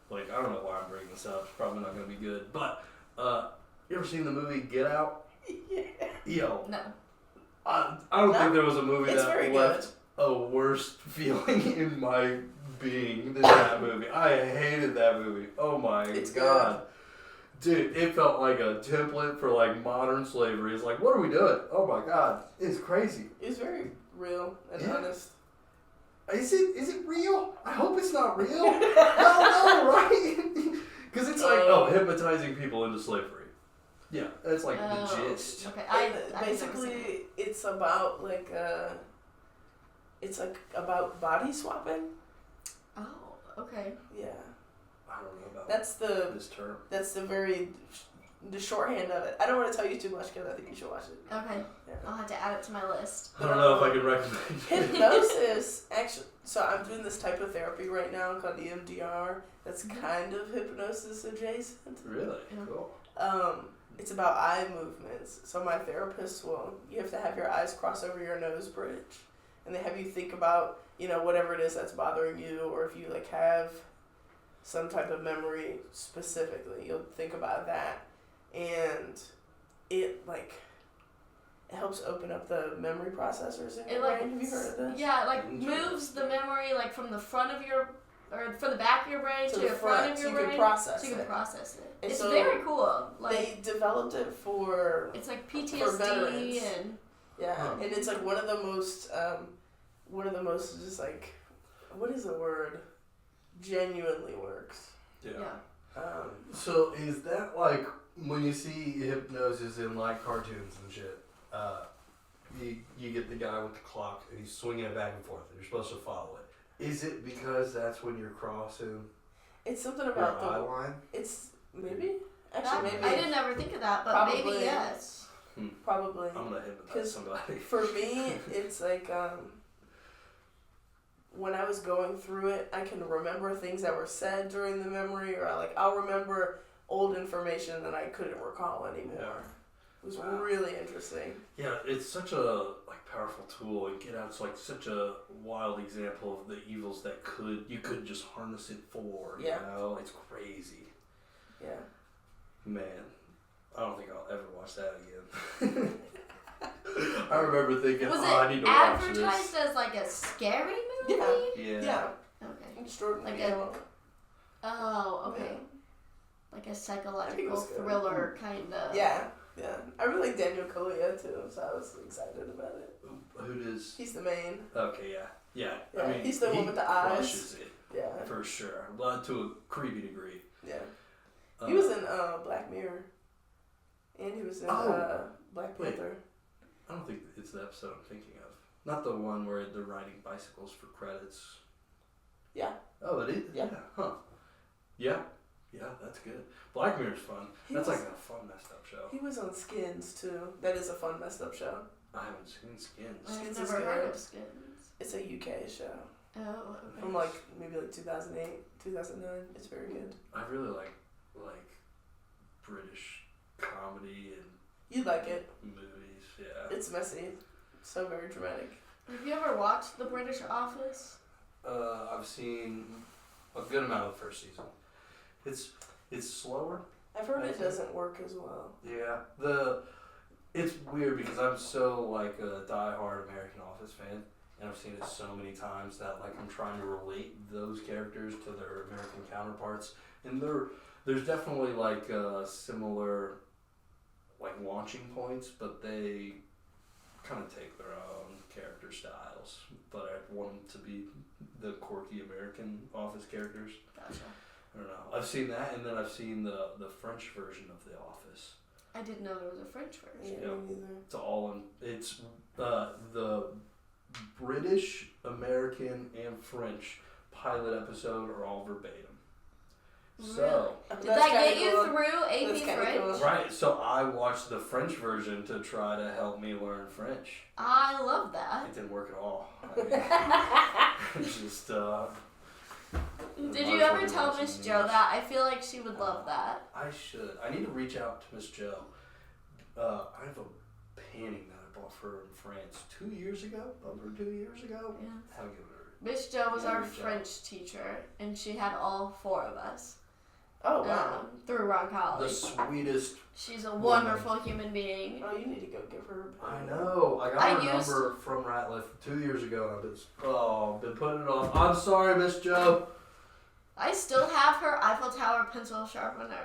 Speaker 4: Like, I don't know why I'm bringing this up. It's probably not going to be good. But you ever seen the movie Get Out?
Speaker 2: Yeah.
Speaker 4: Yo,
Speaker 5: No.
Speaker 4: I don't think there was a movie
Speaker 2: It's
Speaker 4: that
Speaker 2: very
Speaker 4: left a worse feeling in my being than that movie. I hated that movie. Oh my
Speaker 2: It's
Speaker 4: god. Dude, it felt like a template for like modern slavery. It's like, what are we doing? Oh my god. It's crazy.
Speaker 2: It's very real and
Speaker 4: Yeah.
Speaker 2: honest.
Speaker 4: Is it real? I hope it's not real. Hell no, right? Because it's like, hypnotizing people into slavery. Yeah, that's like the gist.
Speaker 5: Okay,
Speaker 2: Basically, it's about like it's like about body swapping.
Speaker 5: Oh, okay.
Speaker 2: Yeah,
Speaker 4: I don't know about
Speaker 2: that's the
Speaker 4: this term.
Speaker 2: the shorthand of it. I don't want to tell you too much because I think you should watch it.
Speaker 5: Okay.
Speaker 2: Yeah.
Speaker 5: I'll have to add it to my list.
Speaker 4: I don't know if I can recommend it.
Speaker 2: Hypnosis, actually. So I'm doing this type of therapy right now called EMDR. That's kind of hypnosis adjacent.
Speaker 4: Really?
Speaker 5: Yeah.
Speaker 4: Cool.
Speaker 2: It's about eye movements. So my therapist you have to have your eyes cross over your nose bridge, and they have you think about, whatever it is that's bothering you, or if you like have some type of memory specifically, you'll think about that, and it helps open up the memory processors in your brain. Have you heard of this?
Speaker 5: Yeah, it moves the memory from the front of your, or from the back of your brain to the front of your brain.
Speaker 2: So you can process
Speaker 5: so you can
Speaker 2: it.
Speaker 5: process it.
Speaker 2: And
Speaker 5: It's
Speaker 2: so
Speaker 5: very cool.
Speaker 2: They developed it for
Speaker 5: it's like
Speaker 2: for
Speaker 5: PTSD
Speaker 2: veterans.
Speaker 5: and
Speaker 2: and it's like one of the most just like, what is the word? Genuinely works.
Speaker 5: yeah.
Speaker 4: So is that like when you see hypnosis in like cartoons and shit? You get the guy with the clock and he's swinging it back and forth and you're supposed to follow it. Is it because that's when you're crossing
Speaker 2: It's something
Speaker 4: your
Speaker 2: about
Speaker 4: eye line?
Speaker 2: It's maybe
Speaker 5: That-
Speaker 2: maybe
Speaker 5: I didn't ever think of that, but
Speaker 2: Probably.
Speaker 5: maybe yes.
Speaker 2: probably.
Speaker 4: I'm gonna hypnotize
Speaker 2: 'Cause
Speaker 4: somebody.
Speaker 2: For me, it's like when I was going through it, I can remember things that were said during the memory, or I'll remember old information that I couldn't recall anymore.
Speaker 4: Yeah.
Speaker 2: It was
Speaker 4: Wow.
Speaker 2: really interesting.
Speaker 4: Yeah, it's such a powerful tool, and Get Out's like such a wild example of the evils that you could just harness it for.
Speaker 2: Yeah.
Speaker 4: You know, it's crazy.
Speaker 2: Yeah.
Speaker 4: Man, I don't think I'll ever watch that again. I remember thinking,
Speaker 5: Was
Speaker 4: I need
Speaker 5: it
Speaker 4: to watch
Speaker 5: advertised
Speaker 4: this.
Speaker 5: as like a scary movie?
Speaker 4: Yeah.
Speaker 2: Yeah.
Speaker 5: Okay.
Speaker 2: Extraordinary.
Speaker 5: Like Oh, okay.
Speaker 2: Yeah.
Speaker 5: Like a
Speaker 2: I think it
Speaker 5: psychological
Speaker 2: was good.
Speaker 5: thriller kind of.
Speaker 2: Yeah. I really like Daniel Kaluuya too, so I was excited about it.
Speaker 4: Who does?
Speaker 2: He's the main.
Speaker 4: Okay, yeah.
Speaker 2: Yeah,
Speaker 4: I mean,
Speaker 2: he's the
Speaker 4: he
Speaker 2: one with the eyes.
Speaker 4: crushes it
Speaker 2: Yeah.
Speaker 4: for sure, but to a creepy degree.
Speaker 2: Yeah. He was in Black Mirror, and he was in Black
Speaker 4: Wait.
Speaker 2: Panther.
Speaker 4: I don't think it's the episode I'm thinking of. Not the one where they're riding bicycles for credits.
Speaker 2: Yeah.
Speaker 4: Oh, it is?
Speaker 2: Yeah.
Speaker 4: Huh. Yeah, that's good. Black Mirror's fun.
Speaker 2: He
Speaker 4: That's
Speaker 2: was-
Speaker 4: like a fun, messed up show.
Speaker 2: He was on Skins too. That is a fun, messed up show.
Speaker 4: I haven't seen Skins.
Speaker 5: I've
Speaker 2: Skins
Speaker 5: never
Speaker 2: is
Speaker 5: heard
Speaker 2: good.
Speaker 5: of Skins.
Speaker 2: It's a UK show
Speaker 5: Oh, okay.
Speaker 2: from maybe 2008, 2009. It's very good.
Speaker 4: I really like British comedy and
Speaker 2: You'd like it.
Speaker 4: movies. Yeah.
Speaker 2: It's messy. So very dramatic.
Speaker 5: Have you ever watched The British Office?
Speaker 4: I've seen a good amount of the first season. It's It's slower.
Speaker 2: I've heard
Speaker 4: I
Speaker 2: it
Speaker 4: think.
Speaker 2: doesn't work as well.
Speaker 4: Yeah. It's weird because I'm so like a diehard American Office fan, and I've seen it so many times that like I'm trying to relate those characters to their American counterparts, and there's definitely like similar like launching points, but they kind of take their own character styles. But I want them to be the quirky American Office characters.
Speaker 5: Gotcha.
Speaker 4: I don't know. I've seen that, and then I've seen the French version of The Office.
Speaker 5: I didn't know there was a French version.
Speaker 2: Yeah,
Speaker 4: Yep.
Speaker 2: me neither.
Speaker 4: It's all in. It's the British, American, and French pilot episode are all verbatim. So
Speaker 5: Did that get you through AP
Speaker 2: That's kinda
Speaker 5: French?
Speaker 2: cool.
Speaker 4: right, so I watched the French version to try to help me learn French.
Speaker 5: I love that.
Speaker 4: It didn't work at all. I mean, it's just.
Speaker 5: Did you ever tell Miss Joe that? I feel like she would love that.
Speaker 4: I should. I need to reach out to Miss Joe. I have a painting that I bought for her in France 2 years ago. Over 2 years ago.
Speaker 5: Yeah.
Speaker 4: Haven't given her.
Speaker 5: Miss Joe was our
Speaker 4: Reach out.
Speaker 5: French teacher, and she had all 4 of us
Speaker 2: Oh, wow.
Speaker 5: through Rock
Speaker 4: The
Speaker 5: College.
Speaker 4: sweetest.
Speaker 5: She's a wonderful human being.
Speaker 2: Oh, you need to go give her a
Speaker 4: I know. I got
Speaker 5: I
Speaker 4: her
Speaker 5: used-
Speaker 4: number from Ratliff 2 years ago, and I've been putting it off. I'm sorry, Miss Joe.
Speaker 5: I still have her Eiffel Tower pencil sharpener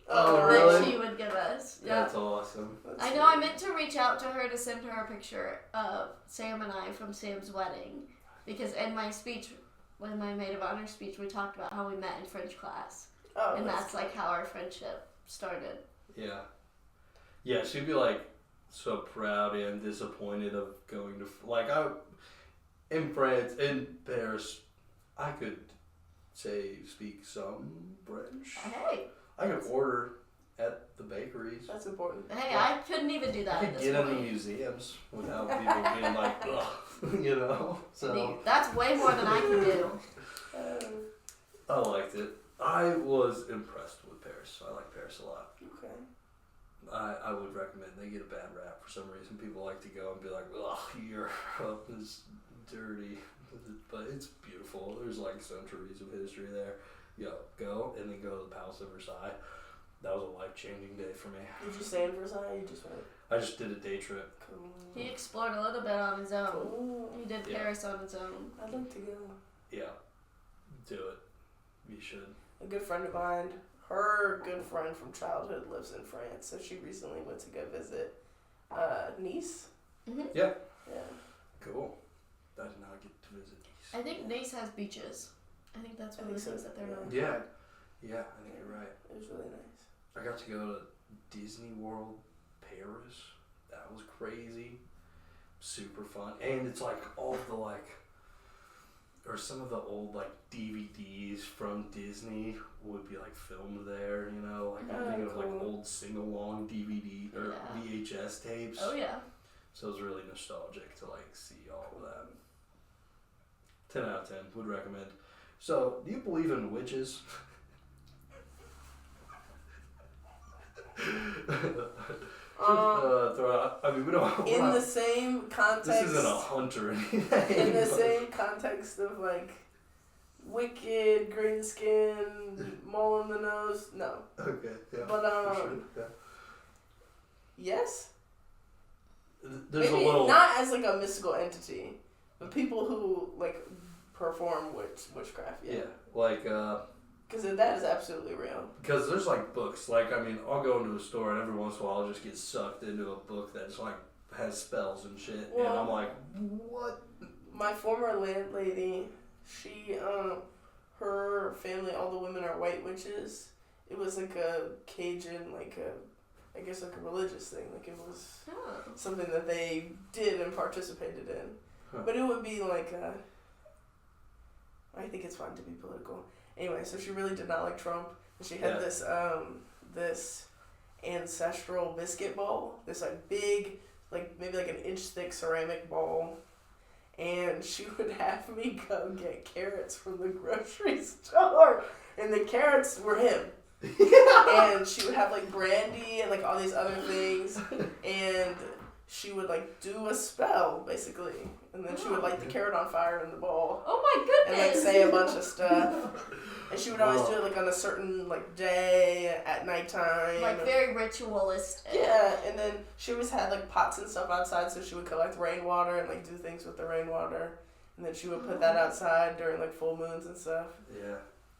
Speaker 4: Oh,
Speaker 5: that
Speaker 4: really?
Speaker 5: she would give us. Yeah.
Speaker 4: That's awesome.
Speaker 5: I know I meant to reach out to her to send her a picture of Sam and I from Sam's wedding, because in my speech, when my maid of honor speech, we talked about how we met in French class,
Speaker 2: Oh,
Speaker 5: and that's like how our friendship started.
Speaker 4: Yeah. Yeah, she'd be like so proud and disappointed of going to in France, in Paris, I could speak some French.
Speaker 5: Hey,
Speaker 4: I could order at the bakeries.
Speaker 2: That's important.
Speaker 5: hey, I couldn't even do
Speaker 4: I
Speaker 5: that at
Speaker 4: could
Speaker 5: this
Speaker 4: get in the
Speaker 5: point.
Speaker 4: museums without people being like, ugh, you know? So
Speaker 5: That's way more than I can do.
Speaker 4: I liked it. I was impressed with Paris. I like Paris a lot.
Speaker 2: Okay.
Speaker 4: I would recommend. They get a bad rap for some reason. People like to go and be like, ugh, Europe is dirty. But it's beautiful. There's like centuries of history there. Go and then go to the Palace of Versailles. That was a life-changing day for me.
Speaker 2: Did you stay in Versailles? You just went.
Speaker 4: I just did a day trip.
Speaker 2: Cool.
Speaker 5: He explored a little bit on his own.
Speaker 2: Cool.
Speaker 5: He did
Speaker 4: Yeah.
Speaker 5: Paris on his own.
Speaker 2: I'd like to go.
Speaker 4: Yeah, do it. You should.
Speaker 2: A good friend of mine, her good friend from childhood lives in France, so she recently went to go visit Nice.
Speaker 5: Mm-hmm.
Speaker 2: Yeah.
Speaker 4: Cool. I did not get to visit Nice.
Speaker 5: I think Nice has beaches. I think that's one of the things that they're known for.
Speaker 4: Yeah. Yeah, I think you're right.
Speaker 2: It was really nice.
Speaker 4: I got to go to Disney World Paris. That was crazy. Super fun. And it's like all the or some of the old DVDs from Disney would be filmed there, you know? I'm thinking of
Speaker 2: cool.
Speaker 4: old sing-along DVD or
Speaker 5: Yeah.
Speaker 4: VHS tapes.
Speaker 5: Oh yeah.
Speaker 4: So it was really nostalgic to see all of that. 10 out of 10, would recommend. So, do you believe in witches? Throw out. I mean, we don't.
Speaker 2: In the same context.
Speaker 4: This isn't a hunt or anything.
Speaker 2: In the same context of wicked, green skin, mole in the nose. No.
Speaker 4: Okay. Yeah.
Speaker 2: But
Speaker 4: for sure, yeah.
Speaker 2: Yes.
Speaker 4: There's
Speaker 2: Maybe
Speaker 4: a little.
Speaker 2: not as a mystical entity, but people who perform witchcraft.
Speaker 4: Yeah.
Speaker 2: Because that is absolutely real.
Speaker 4: Because there's books. I'll go into a store and every once in a while I'll just get sucked into a book that's has spells and shit, and I'm like, what?
Speaker 2: My former landlady, she, her family, all the women are white witches. It was a Cajun, I guess a religious thing. It was something that they did and participated in.
Speaker 4: Huh.
Speaker 2: But it would be I think it's fine to be political. Anyway, so she really did not like Trump. And she had this ancestral biscuit bowl, this big, maybe an inch thick ceramic bowl. And she would have me go get carrots from the grocery store. And the carrots were him. And she would have brandy and all these other things. And she would do a spell, basically. And then she would light the carrot on fire in the bowl.
Speaker 5: Oh my
Speaker 2: And
Speaker 5: goodness.
Speaker 2: say a bunch of stuff. And she would always do it like on a certain like day at nighttime.
Speaker 5: Like very ritualistic.
Speaker 2: Yeah, and then she always had like pots and stuff outside, so she would collect rainwater and like do things with the rainwater, and then she would put that outside during like full moons and stuff.
Speaker 4: Yeah.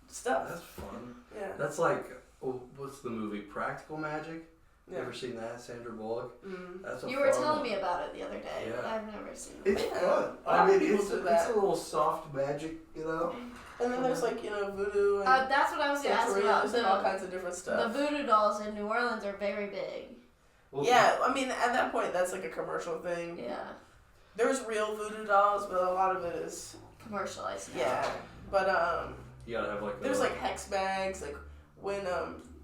Speaker 2: Stuff.
Speaker 4: That's fun.
Speaker 2: Yeah.
Speaker 4: That's like, what's the movie? Practical Magic?
Speaker 2: Yeah.
Speaker 4: Ever seen that? Sandra Bullock?
Speaker 2: Mm-hmm.
Speaker 4: That's a
Speaker 5: You were
Speaker 4: fun
Speaker 5: telling
Speaker 4: one.
Speaker 5: me about it the other day, but
Speaker 4: Yeah.
Speaker 5: I've never seen it.
Speaker 4: It's
Speaker 2: Yeah.
Speaker 4: fun.
Speaker 2: A lot
Speaker 4: I
Speaker 2: of
Speaker 4: mean,
Speaker 2: people
Speaker 4: it's
Speaker 2: do
Speaker 4: a
Speaker 2: that.
Speaker 4: little soft magic, you know?
Speaker 2: And then there's like, voodoo and
Speaker 5: That's what I was going to ask about.
Speaker 2: and all kinds of different
Speaker 5: The
Speaker 2: stuff.
Speaker 5: voodoo dolls in New Orleans are very big.
Speaker 4: Well,
Speaker 2: Yeah, I mean, at that point, that's like a commercial thing.
Speaker 5: Yeah.
Speaker 2: There's real voodoo dolls, but a lot of it is,
Speaker 5: Commercialized. now.
Speaker 2: yeah. But,
Speaker 4: You gotta have like
Speaker 2: there's like hex bags, like when,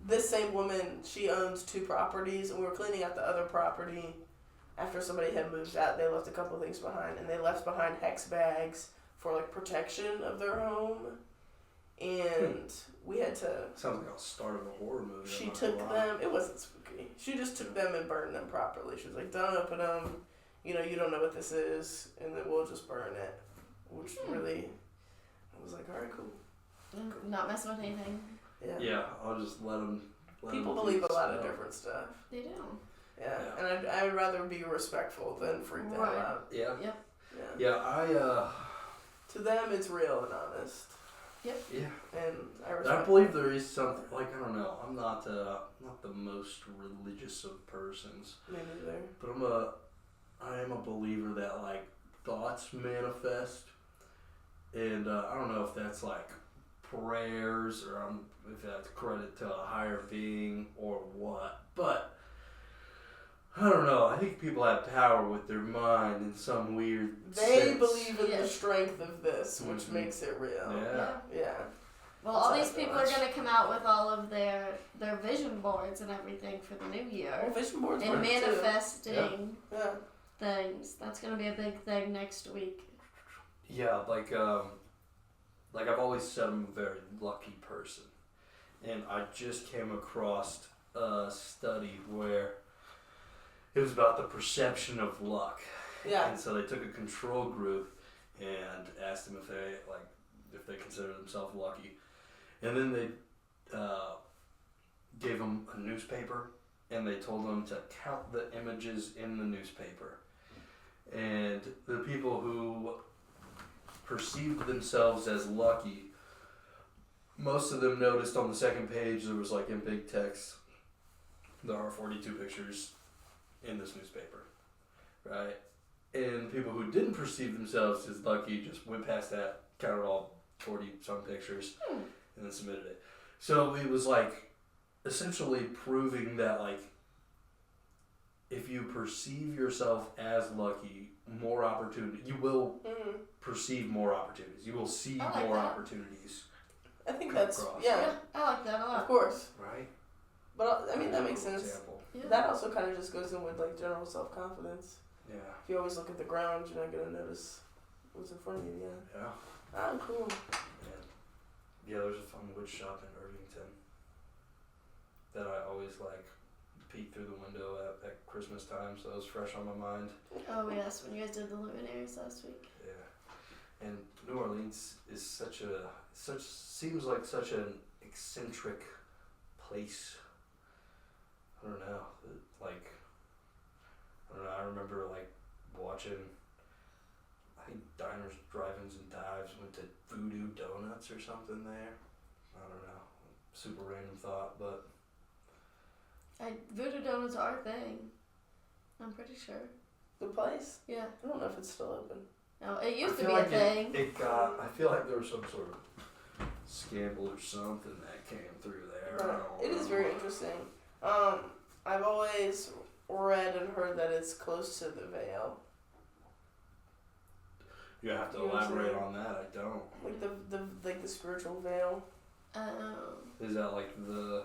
Speaker 2: this same woman, she owns 2 properties, and we were cleaning out the other property after somebody had moved out. They left a couple of things behind, and they left behind hex bags for like protection of their home, and we had to.
Speaker 4: Sounds like a start of a horror movie.
Speaker 2: She
Speaker 4: I'm not
Speaker 2: took
Speaker 4: gonna lie.
Speaker 2: them. It wasn't spooky. She just took them and burned them properly. She was like, "Don't open them. You don't know what this is, and then we'll just burn it." Which really, I was like, "All right, cool."
Speaker 5: Not messing with anything.
Speaker 2: Yeah.
Speaker 4: Yeah, I'll just let them.
Speaker 2: People believe a lot of different stuff.
Speaker 5: They do.
Speaker 2: Yeah,
Speaker 4: Yeah.
Speaker 2: and I would rather be respectful than freak the hell
Speaker 5: Right.
Speaker 2: out.
Speaker 4: Yeah.
Speaker 5: Yep.
Speaker 2: Yeah.
Speaker 4: Yeah,
Speaker 2: To them, it's real and honest,
Speaker 4: yeah.
Speaker 2: and I
Speaker 4: I
Speaker 2: respect.
Speaker 4: believe there is something, like, I don't know, I'm not the most religious of persons,
Speaker 2: Me neither.
Speaker 4: but I am a believer that, like, thoughts manifest, and I don't know if that's, like, prayers, or if that's credit to a higher being, or what, but I don't know. I think people have power with their mind in some weird
Speaker 2: They
Speaker 4: sense.
Speaker 2: believe in the
Speaker 5: Yes.
Speaker 2: strength of this, which
Speaker 4: Mhm.
Speaker 2: makes it real.
Speaker 4: Yeah.
Speaker 2: Yeah.
Speaker 5: Well,
Speaker 2: That's
Speaker 5: all
Speaker 2: how
Speaker 5: these
Speaker 2: it
Speaker 5: people
Speaker 2: goes.
Speaker 5: are going to come out with all of their vision boards and everything for the new
Speaker 2: Well,
Speaker 5: year.
Speaker 2: vision boards
Speaker 5: And
Speaker 2: work too.
Speaker 5: manifesting
Speaker 2: Yeah.
Speaker 5: things. That's going to be a big thing next week.
Speaker 4: Yeah, like I've always said I'm a very lucky person, and I just came across a study where it was about the perception of luck.
Speaker 2: Yeah.
Speaker 4: And so they took a control group and asked them if they consider themselves lucky, and then they gave them a newspaper, and they told them to count the images in the newspaper, and the people who perceived themselves as lucky, most of them noticed on the second page there was, like, in big text, there are 42 pictures in this newspaper, right? And people who didn't perceive themselves as lucky just went past that, counted all 40 some pictures, and then submitted it. So it was like essentially proving that, like, if you perceive yourself as lucky, more opportunity, you will
Speaker 2: Mm.
Speaker 4: perceive more opportunities. You will see
Speaker 5: I like
Speaker 4: more
Speaker 5: that.
Speaker 4: opportunities,
Speaker 2: I think
Speaker 4: Come
Speaker 2: that's
Speaker 4: across.
Speaker 2: yeah,
Speaker 5: I like that a
Speaker 2: of
Speaker 5: lot.
Speaker 2: course.
Speaker 4: right?
Speaker 2: But I mean that makes
Speaker 4: For
Speaker 2: sense.
Speaker 4: example.
Speaker 5: Yeah.
Speaker 2: That also kind of just goes in with like general self-confidence.
Speaker 4: Yeah.
Speaker 2: If you always look at the ground, you're not gonna notice what's in front of you. Yeah.
Speaker 4: Yeah.
Speaker 2: Ah, cool.
Speaker 4: And yeah, there's a fun wood shop in Irvington that I always like peek through the window at Christmas time, so it was fresh on my mind.
Speaker 5: Oh, yes, when you guys did the luminaries last week.
Speaker 4: Yeah. And New Orleans is seems like such an eccentric place. I don't know. I remember like watching, I think Diners, Drive-Ins, and Dives went to Voodoo Donuts or something there. I don't know. Super random thought, but
Speaker 5: Voodoo Donuts are a thing. I'm pretty sure.
Speaker 2: The place?
Speaker 5: Yeah.
Speaker 2: I don't know if it's still open.
Speaker 5: No, it
Speaker 4: I
Speaker 5: used to
Speaker 4: feel
Speaker 5: be
Speaker 4: like
Speaker 5: a thing.
Speaker 4: I feel like there was some sort of scandal or something that came through there. I don't
Speaker 2: It is
Speaker 4: know.
Speaker 2: very interesting. I've always read and heard that it's close to the Veil.
Speaker 4: You have to
Speaker 2: You know what I'm
Speaker 4: elaborate
Speaker 2: saying?
Speaker 4: on that. I don't.
Speaker 2: Like the spiritual veil.
Speaker 4: Is that like the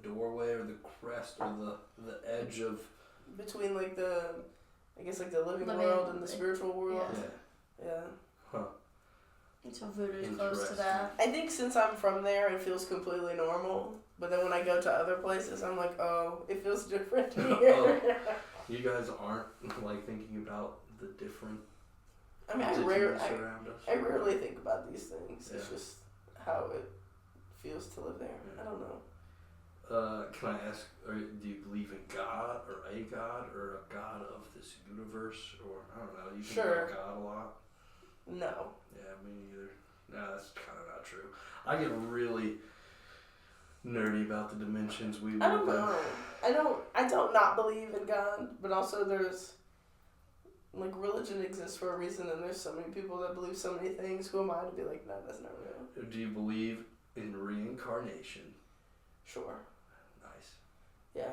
Speaker 4: doorway or the crest or the edge of?
Speaker 2: Between like the living
Speaker 5: Living-
Speaker 2: world and the spiritual world.
Speaker 4: Yeah.
Speaker 2: Yeah.
Speaker 4: Huh.
Speaker 5: So Voodoo's close to
Speaker 4: Interesting.
Speaker 5: that.
Speaker 2: I think since I'm from there, it feels completely normal. But then when I go to other places, I'm like, oh, it feels different here.
Speaker 4: Oh. You guys aren't like thinking about the different
Speaker 2: I mean, I
Speaker 4: entities
Speaker 2: rarely
Speaker 4: around us.
Speaker 2: I rarely think about these things. It's
Speaker 4: Yeah.
Speaker 2: just how it feels to live there. I don't know.
Speaker 4: Can I ask, do you believe in God, or a God of this universe, or I don't know, you think about God a lot?
Speaker 2: No.
Speaker 4: Yeah, me neither. No, that's kind of not true. I get really nerdy about the dimensions we live in.
Speaker 2: I don't know. I don't not believe in God, but also there's, like, religion exists for a reason, and there's so many people that believe so many things. Who am I to be like, no, that's not real?
Speaker 4: Do you believe in reincarnation?
Speaker 2: Sure.
Speaker 4: Nice.
Speaker 2: Yeah,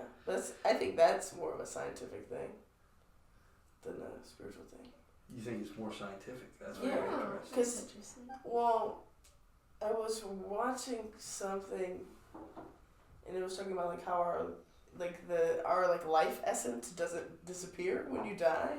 Speaker 2: I think that's more of a scientific thing than a spiritual thing.
Speaker 4: You think it's more scientific? That's very
Speaker 2: Yeah,
Speaker 4: interesting.
Speaker 2: because, well, I was watching something, and it was talking about, like, how our life essence doesn't disappear when you die.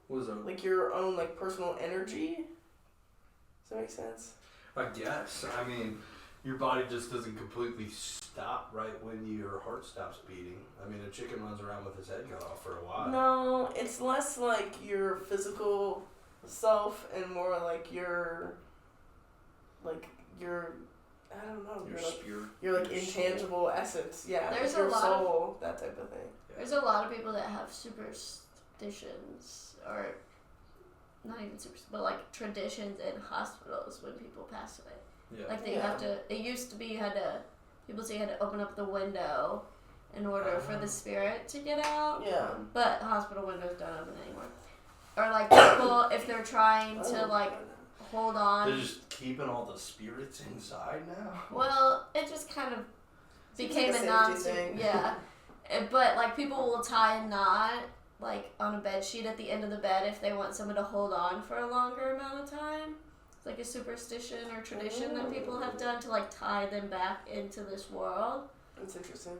Speaker 4: What is that?
Speaker 2: Like, your own, like, personal energy. Does that make sense?
Speaker 4: I guess. I mean, your body just doesn't completely stop right when your heart stops beating. I mean, a chicken runs around with his head cut off for a while.
Speaker 2: No, it's less like your physical self and more like your I don't know.
Speaker 4: Your
Speaker 2: You're
Speaker 4: spirit.
Speaker 2: Your like
Speaker 4: your
Speaker 2: intangible
Speaker 4: soul.
Speaker 2: essence. Yeah.
Speaker 5: There's
Speaker 2: like your
Speaker 5: a lot
Speaker 2: soul, that type of thing.
Speaker 5: There's a lot of people that have superstitions, or not even superstitions, but like traditions in hospitals when people pass away.
Speaker 4: Yeah.
Speaker 5: Like they have to. It used to be people say you had to open up the window in order for the spirit to get out.
Speaker 2: Yeah.
Speaker 5: But hospital windows don't open anymore. Or like people, if they're trying to like hold on.
Speaker 4: They're just keeping all the spirits inside now.
Speaker 5: Well, it just kind of became
Speaker 2: like
Speaker 5: a
Speaker 2: a
Speaker 5: non.
Speaker 2: safety thing.
Speaker 5: Yeah, but like people will tie a knot like on a bed sheet at the end of the bed if they want someone to hold on for a longer amount of time. It's like a superstition or tradition that people have done to like tie them back into this world.
Speaker 2: That's interesting.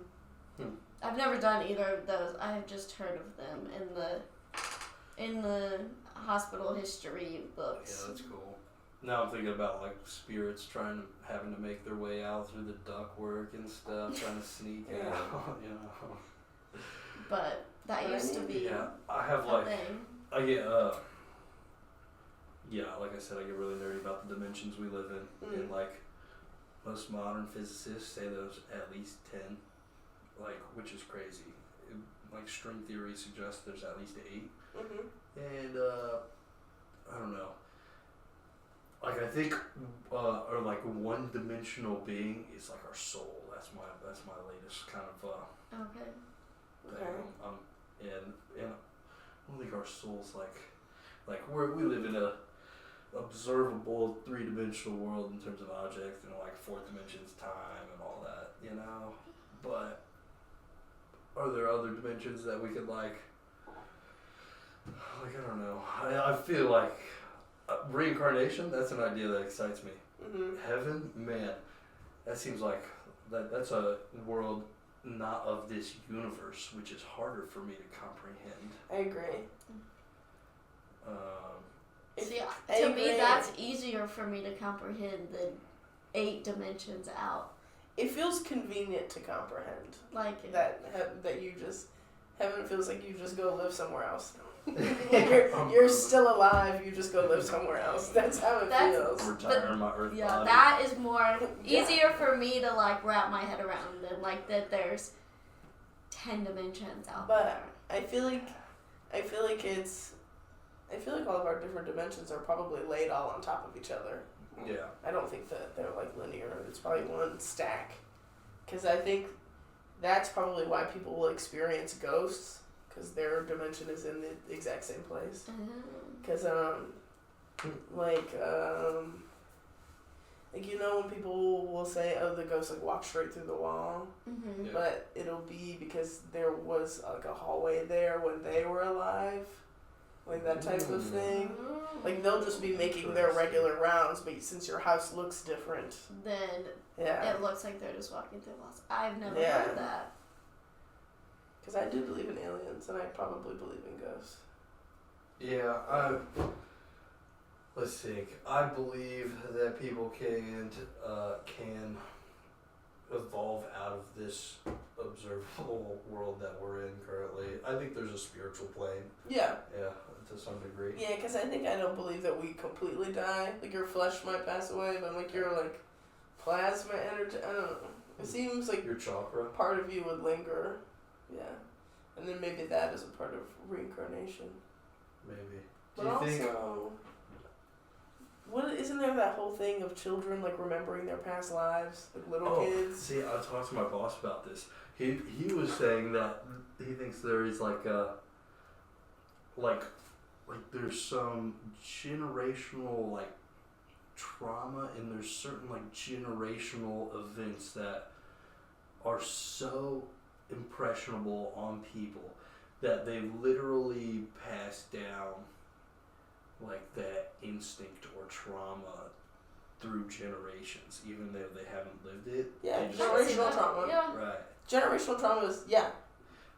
Speaker 5: I've never done either of those. I have just heard of them in the hospital history books.
Speaker 4: Yeah, that's cool. Now I'm thinking about like spirits having to make their way out through the ductwork and stuff, trying to sneak out, you know.
Speaker 5: But that used to be
Speaker 4: I have
Speaker 5: a
Speaker 4: like
Speaker 5: thing.
Speaker 4: I get like I said, I get really nerdy about the dimensions we live in, and like most modern physicists say there's at least 10, like, which is crazy. Like string theory suggests there's at least 8. And I don't know. Like I think, or like one dimensional being is like our soul. That's my latest kind of
Speaker 5: Okay.
Speaker 4: thing. And I don't think our soul's like we live in a observable 3-dimensional world in terms of objects, and like 4th dimension's time and all that, you know. But are there other dimensions that we could like I don't know. I feel like reincarnation, that's an idea that excites me. Heaven, man, that seems like that's a world not of this universe, which is harder for me to comprehend.
Speaker 2: I agree.
Speaker 5: See,
Speaker 2: I
Speaker 5: to
Speaker 2: agree.
Speaker 5: me, that's easier for me to comprehend than 8 dimensions out.
Speaker 2: It feels convenient to comprehend.
Speaker 5: Like
Speaker 2: That you just heaven feels like you just go live somewhere else. you're still alive. You just go live somewhere else. That's how it feels.
Speaker 4: Retire my earth body.
Speaker 5: that is more easier for me to like wrap my head around than like that. There's 10 dimensions out there.
Speaker 2: But I feel like all of our different dimensions are probably laid all on top of each other.
Speaker 4: Yeah.
Speaker 2: I don't think that they're like linear. It's probably one stack. Because I think that's probably why people will experience ghosts, because their dimension is in the exact same place. Because like you know when people will say, oh, the ghost like walked straight through the wall,
Speaker 4: Yeah.
Speaker 2: but it'll be because there was like a hallway there when they were alive. Like that type of thing. Like they'll just be making their regular rounds, but since your house looks different,
Speaker 5: Then
Speaker 2: yeah.
Speaker 5: it looks like they're just walking through walls. I've never
Speaker 2: Yeah.
Speaker 5: heard that.
Speaker 2: Because I do believe in aliens, and I probably believe in ghosts.
Speaker 4: Yeah, let's think. I believe that people can evolve out of this observable world that we're in currently. I think there's a spiritual plane.
Speaker 2: Yeah.
Speaker 4: Yeah, to some degree.
Speaker 2: Yeah, because I don't believe that we completely die. Like your flesh might pass away, but like your like plasma energy. I don't know. It seems like
Speaker 4: Your chakra.
Speaker 2: part of you would linger. Yeah. And then maybe that is a part of reincarnation.
Speaker 4: Maybe.
Speaker 2: But
Speaker 4: Do you think?
Speaker 2: also, isn't there that whole thing of children like remembering their past lives, like little kids?
Speaker 4: See, I talked to my boss about this. He was saying that he thinks there is like there's some generational like trauma, and there's certain like generational events that are so impressionable on people that they literally pass down like that instinct or trauma through generations, even though they haven't lived it.
Speaker 2: Yeah,
Speaker 4: They just-
Speaker 2: generational trauma.
Speaker 5: Yeah.
Speaker 4: Right.
Speaker 2: Generational trauma is, yeah.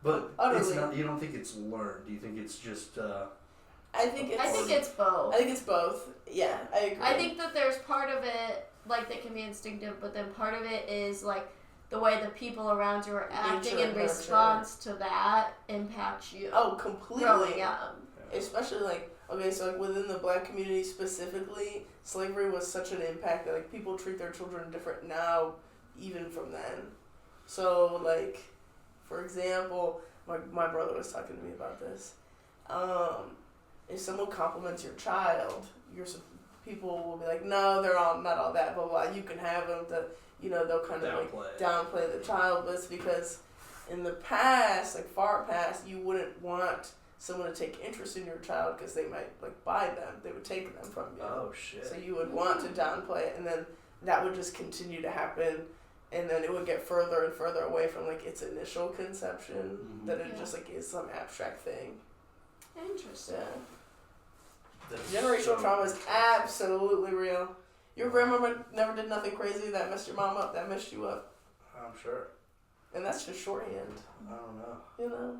Speaker 4: But
Speaker 2: Utterly.
Speaker 4: it's not. You don't think it's learned? Do you think it's just?
Speaker 2: I think it's.
Speaker 5: I think it's both.
Speaker 2: I think it's both. Yeah, I agree.
Speaker 5: I think that there's part of it like that can be instinctive, but then part of it is like the way the people around you are acting
Speaker 2: Nature
Speaker 5: in
Speaker 2: and nurture.
Speaker 5: response to that impacts you.
Speaker 2: Oh, completely.
Speaker 5: Growing up.
Speaker 2: Especially like, okay, so like within the black community specifically, slavery was such an impact that like people treat their children different now, even from then. So like, for example, my brother was talking to me about this. If someone compliments your child, people will be like, no, they're all not all that, blah blah. You can have them. They'll kind of like downplay the child, but it's because in the past, like far past, you wouldn't want someone to take interest in your child because they might like buy them. They would take them from you.
Speaker 4: Oh shit.
Speaker 2: So you would want to downplay it, and then that would just continue to happen, and then it would get further and further away from like its initial conception that it just like is some abstract thing.
Speaker 5: Interesting.
Speaker 2: Yeah. Generational trauma is absolutely real. Your grandmama never did nothing crazy that messed your mom up, that messed you up.
Speaker 4: I'm sure.
Speaker 2: And that's just shorthand.
Speaker 4: I don't know.
Speaker 2: You know?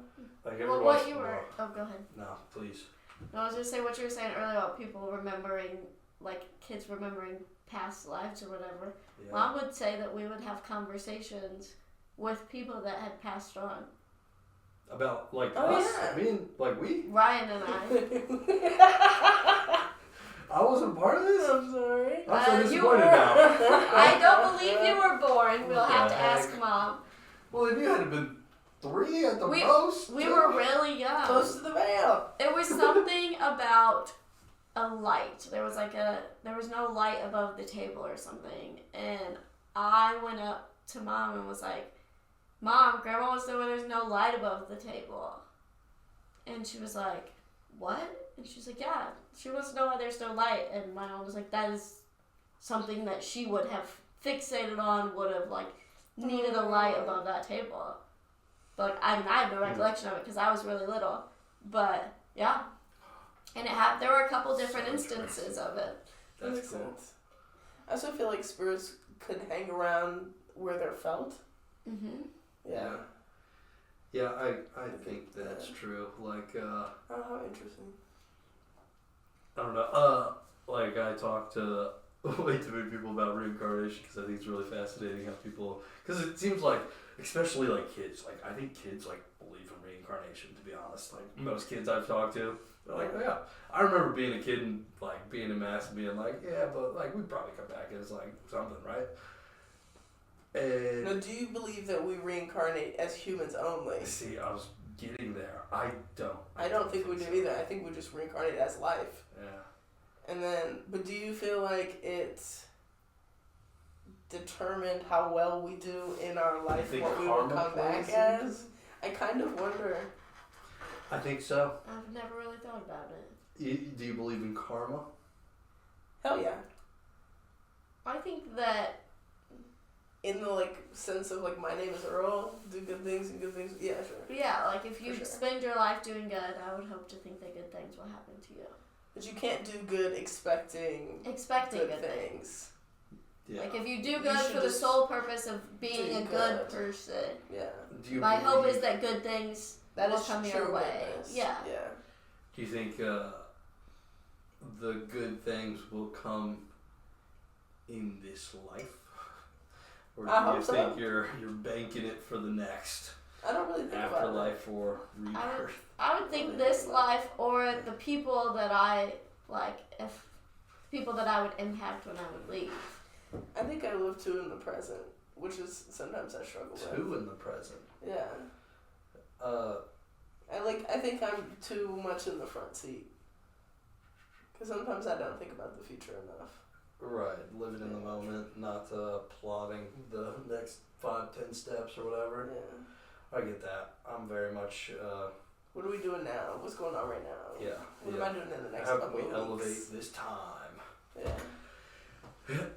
Speaker 4: Like
Speaker 5: Well, what you were... Oh, go ahead.
Speaker 4: No, please.
Speaker 5: No, I was going to say what you were saying earlier about people remembering, like kids remembering past lives or whatever.
Speaker 4: Yeah.
Speaker 5: Mom would say that we would have conversations with people that had passed on.
Speaker 4: About like
Speaker 2: Oh,
Speaker 4: us?
Speaker 2: yeah.
Speaker 4: I mean, like we?
Speaker 5: Ryan and I.
Speaker 4: I wasn't part of this?
Speaker 2: I'm sorry.
Speaker 4: I'm so
Speaker 5: you
Speaker 4: disappointed
Speaker 5: were.
Speaker 4: now.
Speaker 5: I don't believe you were born. We'll
Speaker 4: What
Speaker 5: have
Speaker 4: the
Speaker 5: to ask
Speaker 4: heck?
Speaker 5: Mom.
Speaker 4: Well, then you had to have been 3 at the
Speaker 5: We-
Speaker 4: most.
Speaker 5: We were really young.
Speaker 2: Close to the veil.
Speaker 5: It was something about a light. There was no light above the table or something. And I went up to Mom and was like, Mom, Grandma wants to know why there's no light above the table. And she was like, what? And she's like, yeah. She wants to know why there's no light. And my mom was like, that is something that she would have fixated on, would have like needed a light above that table. But I have no recollection of it because I was really little. But yeah. And there were a couple different
Speaker 4: So
Speaker 5: instances of it.
Speaker 2: That makes sense. I also feel like spirits could hang around where they're felt.
Speaker 5: Mm-hmm.
Speaker 2: Yeah.
Speaker 4: Yeah, I think that's true. Like,
Speaker 2: Oh, how interesting.
Speaker 4: I don't know. Like I talked to way too many people about reincarnation because I think it's really fascinating how people. Because it seems like, especially like kids, like I think kids like believe in reincarnation. To be honest, like most kids I've talked to, they're like, oh, yeah. I remember being a kid and like being in mass and being like, yeah, but like we'd probably come back as like something, right? And
Speaker 2: Now, do you believe that we reincarnate as humans only?
Speaker 4: see, I was getting there. I don't.
Speaker 2: I don't think we do either. I think we just reincarnate as life.
Speaker 4: Yeah.
Speaker 2: And then, but do you feel like it's determined how well we do in our life,
Speaker 4: think
Speaker 2: what we will
Speaker 4: karma
Speaker 2: come back
Speaker 4: plays
Speaker 2: as? I kind of wonder.
Speaker 4: I think so.
Speaker 5: I've never really thought about it.
Speaker 4: Do you believe in karma?
Speaker 2: Hell yeah.
Speaker 5: I think that
Speaker 2: In the like sense of like my name is Earl, do good things and good things. Yeah, sure.
Speaker 5: yeah, like if you
Speaker 2: For sure.
Speaker 5: spend your life doing good, I would hope to think that good things will happen to you.
Speaker 2: But you can't do good expecting
Speaker 5: Expecting
Speaker 2: good
Speaker 5: good things.
Speaker 2: things.
Speaker 4: Yeah.
Speaker 5: Like if you do
Speaker 2: You
Speaker 5: good
Speaker 2: should
Speaker 5: for the
Speaker 2: just
Speaker 5: sole purpose of being
Speaker 2: do
Speaker 5: a good
Speaker 2: good.
Speaker 5: person,
Speaker 2: Yeah.
Speaker 4: Do you
Speaker 5: my hope
Speaker 4: believe-
Speaker 5: is that good things
Speaker 2: That
Speaker 5: will
Speaker 2: is
Speaker 5: come
Speaker 2: true
Speaker 5: your way.
Speaker 2: goodness.
Speaker 5: Yeah.
Speaker 2: Yeah.
Speaker 4: Do you think the good things will come in this life? Or do
Speaker 2: I
Speaker 4: you
Speaker 2: hope so.
Speaker 4: think you're banking it for the next
Speaker 2: I don't really think about it.
Speaker 4: afterlife or rebirth?
Speaker 5: I would think this life or the people that I like, if people that I would impact when I would leave.
Speaker 2: I think I live too in the present, which is sometimes I struggle with.
Speaker 4: Too in the present.
Speaker 2: Yeah. I think I'm too much in the front seat. Because sometimes I don't think about the future enough.
Speaker 4: Right, living in the moment, not plotting the next 5-10 steps or whatever.
Speaker 2: Yeah.
Speaker 4: I get that. I'm very much.
Speaker 2: What are we doing now? What's going on right now?
Speaker 4: Yeah.
Speaker 2: What am I doing in the next
Speaker 4: How
Speaker 2: couple
Speaker 4: can we
Speaker 2: of
Speaker 4: elevate
Speaker 2: weeks?
Speaker 4: this time?
Speaker 2: Yeah.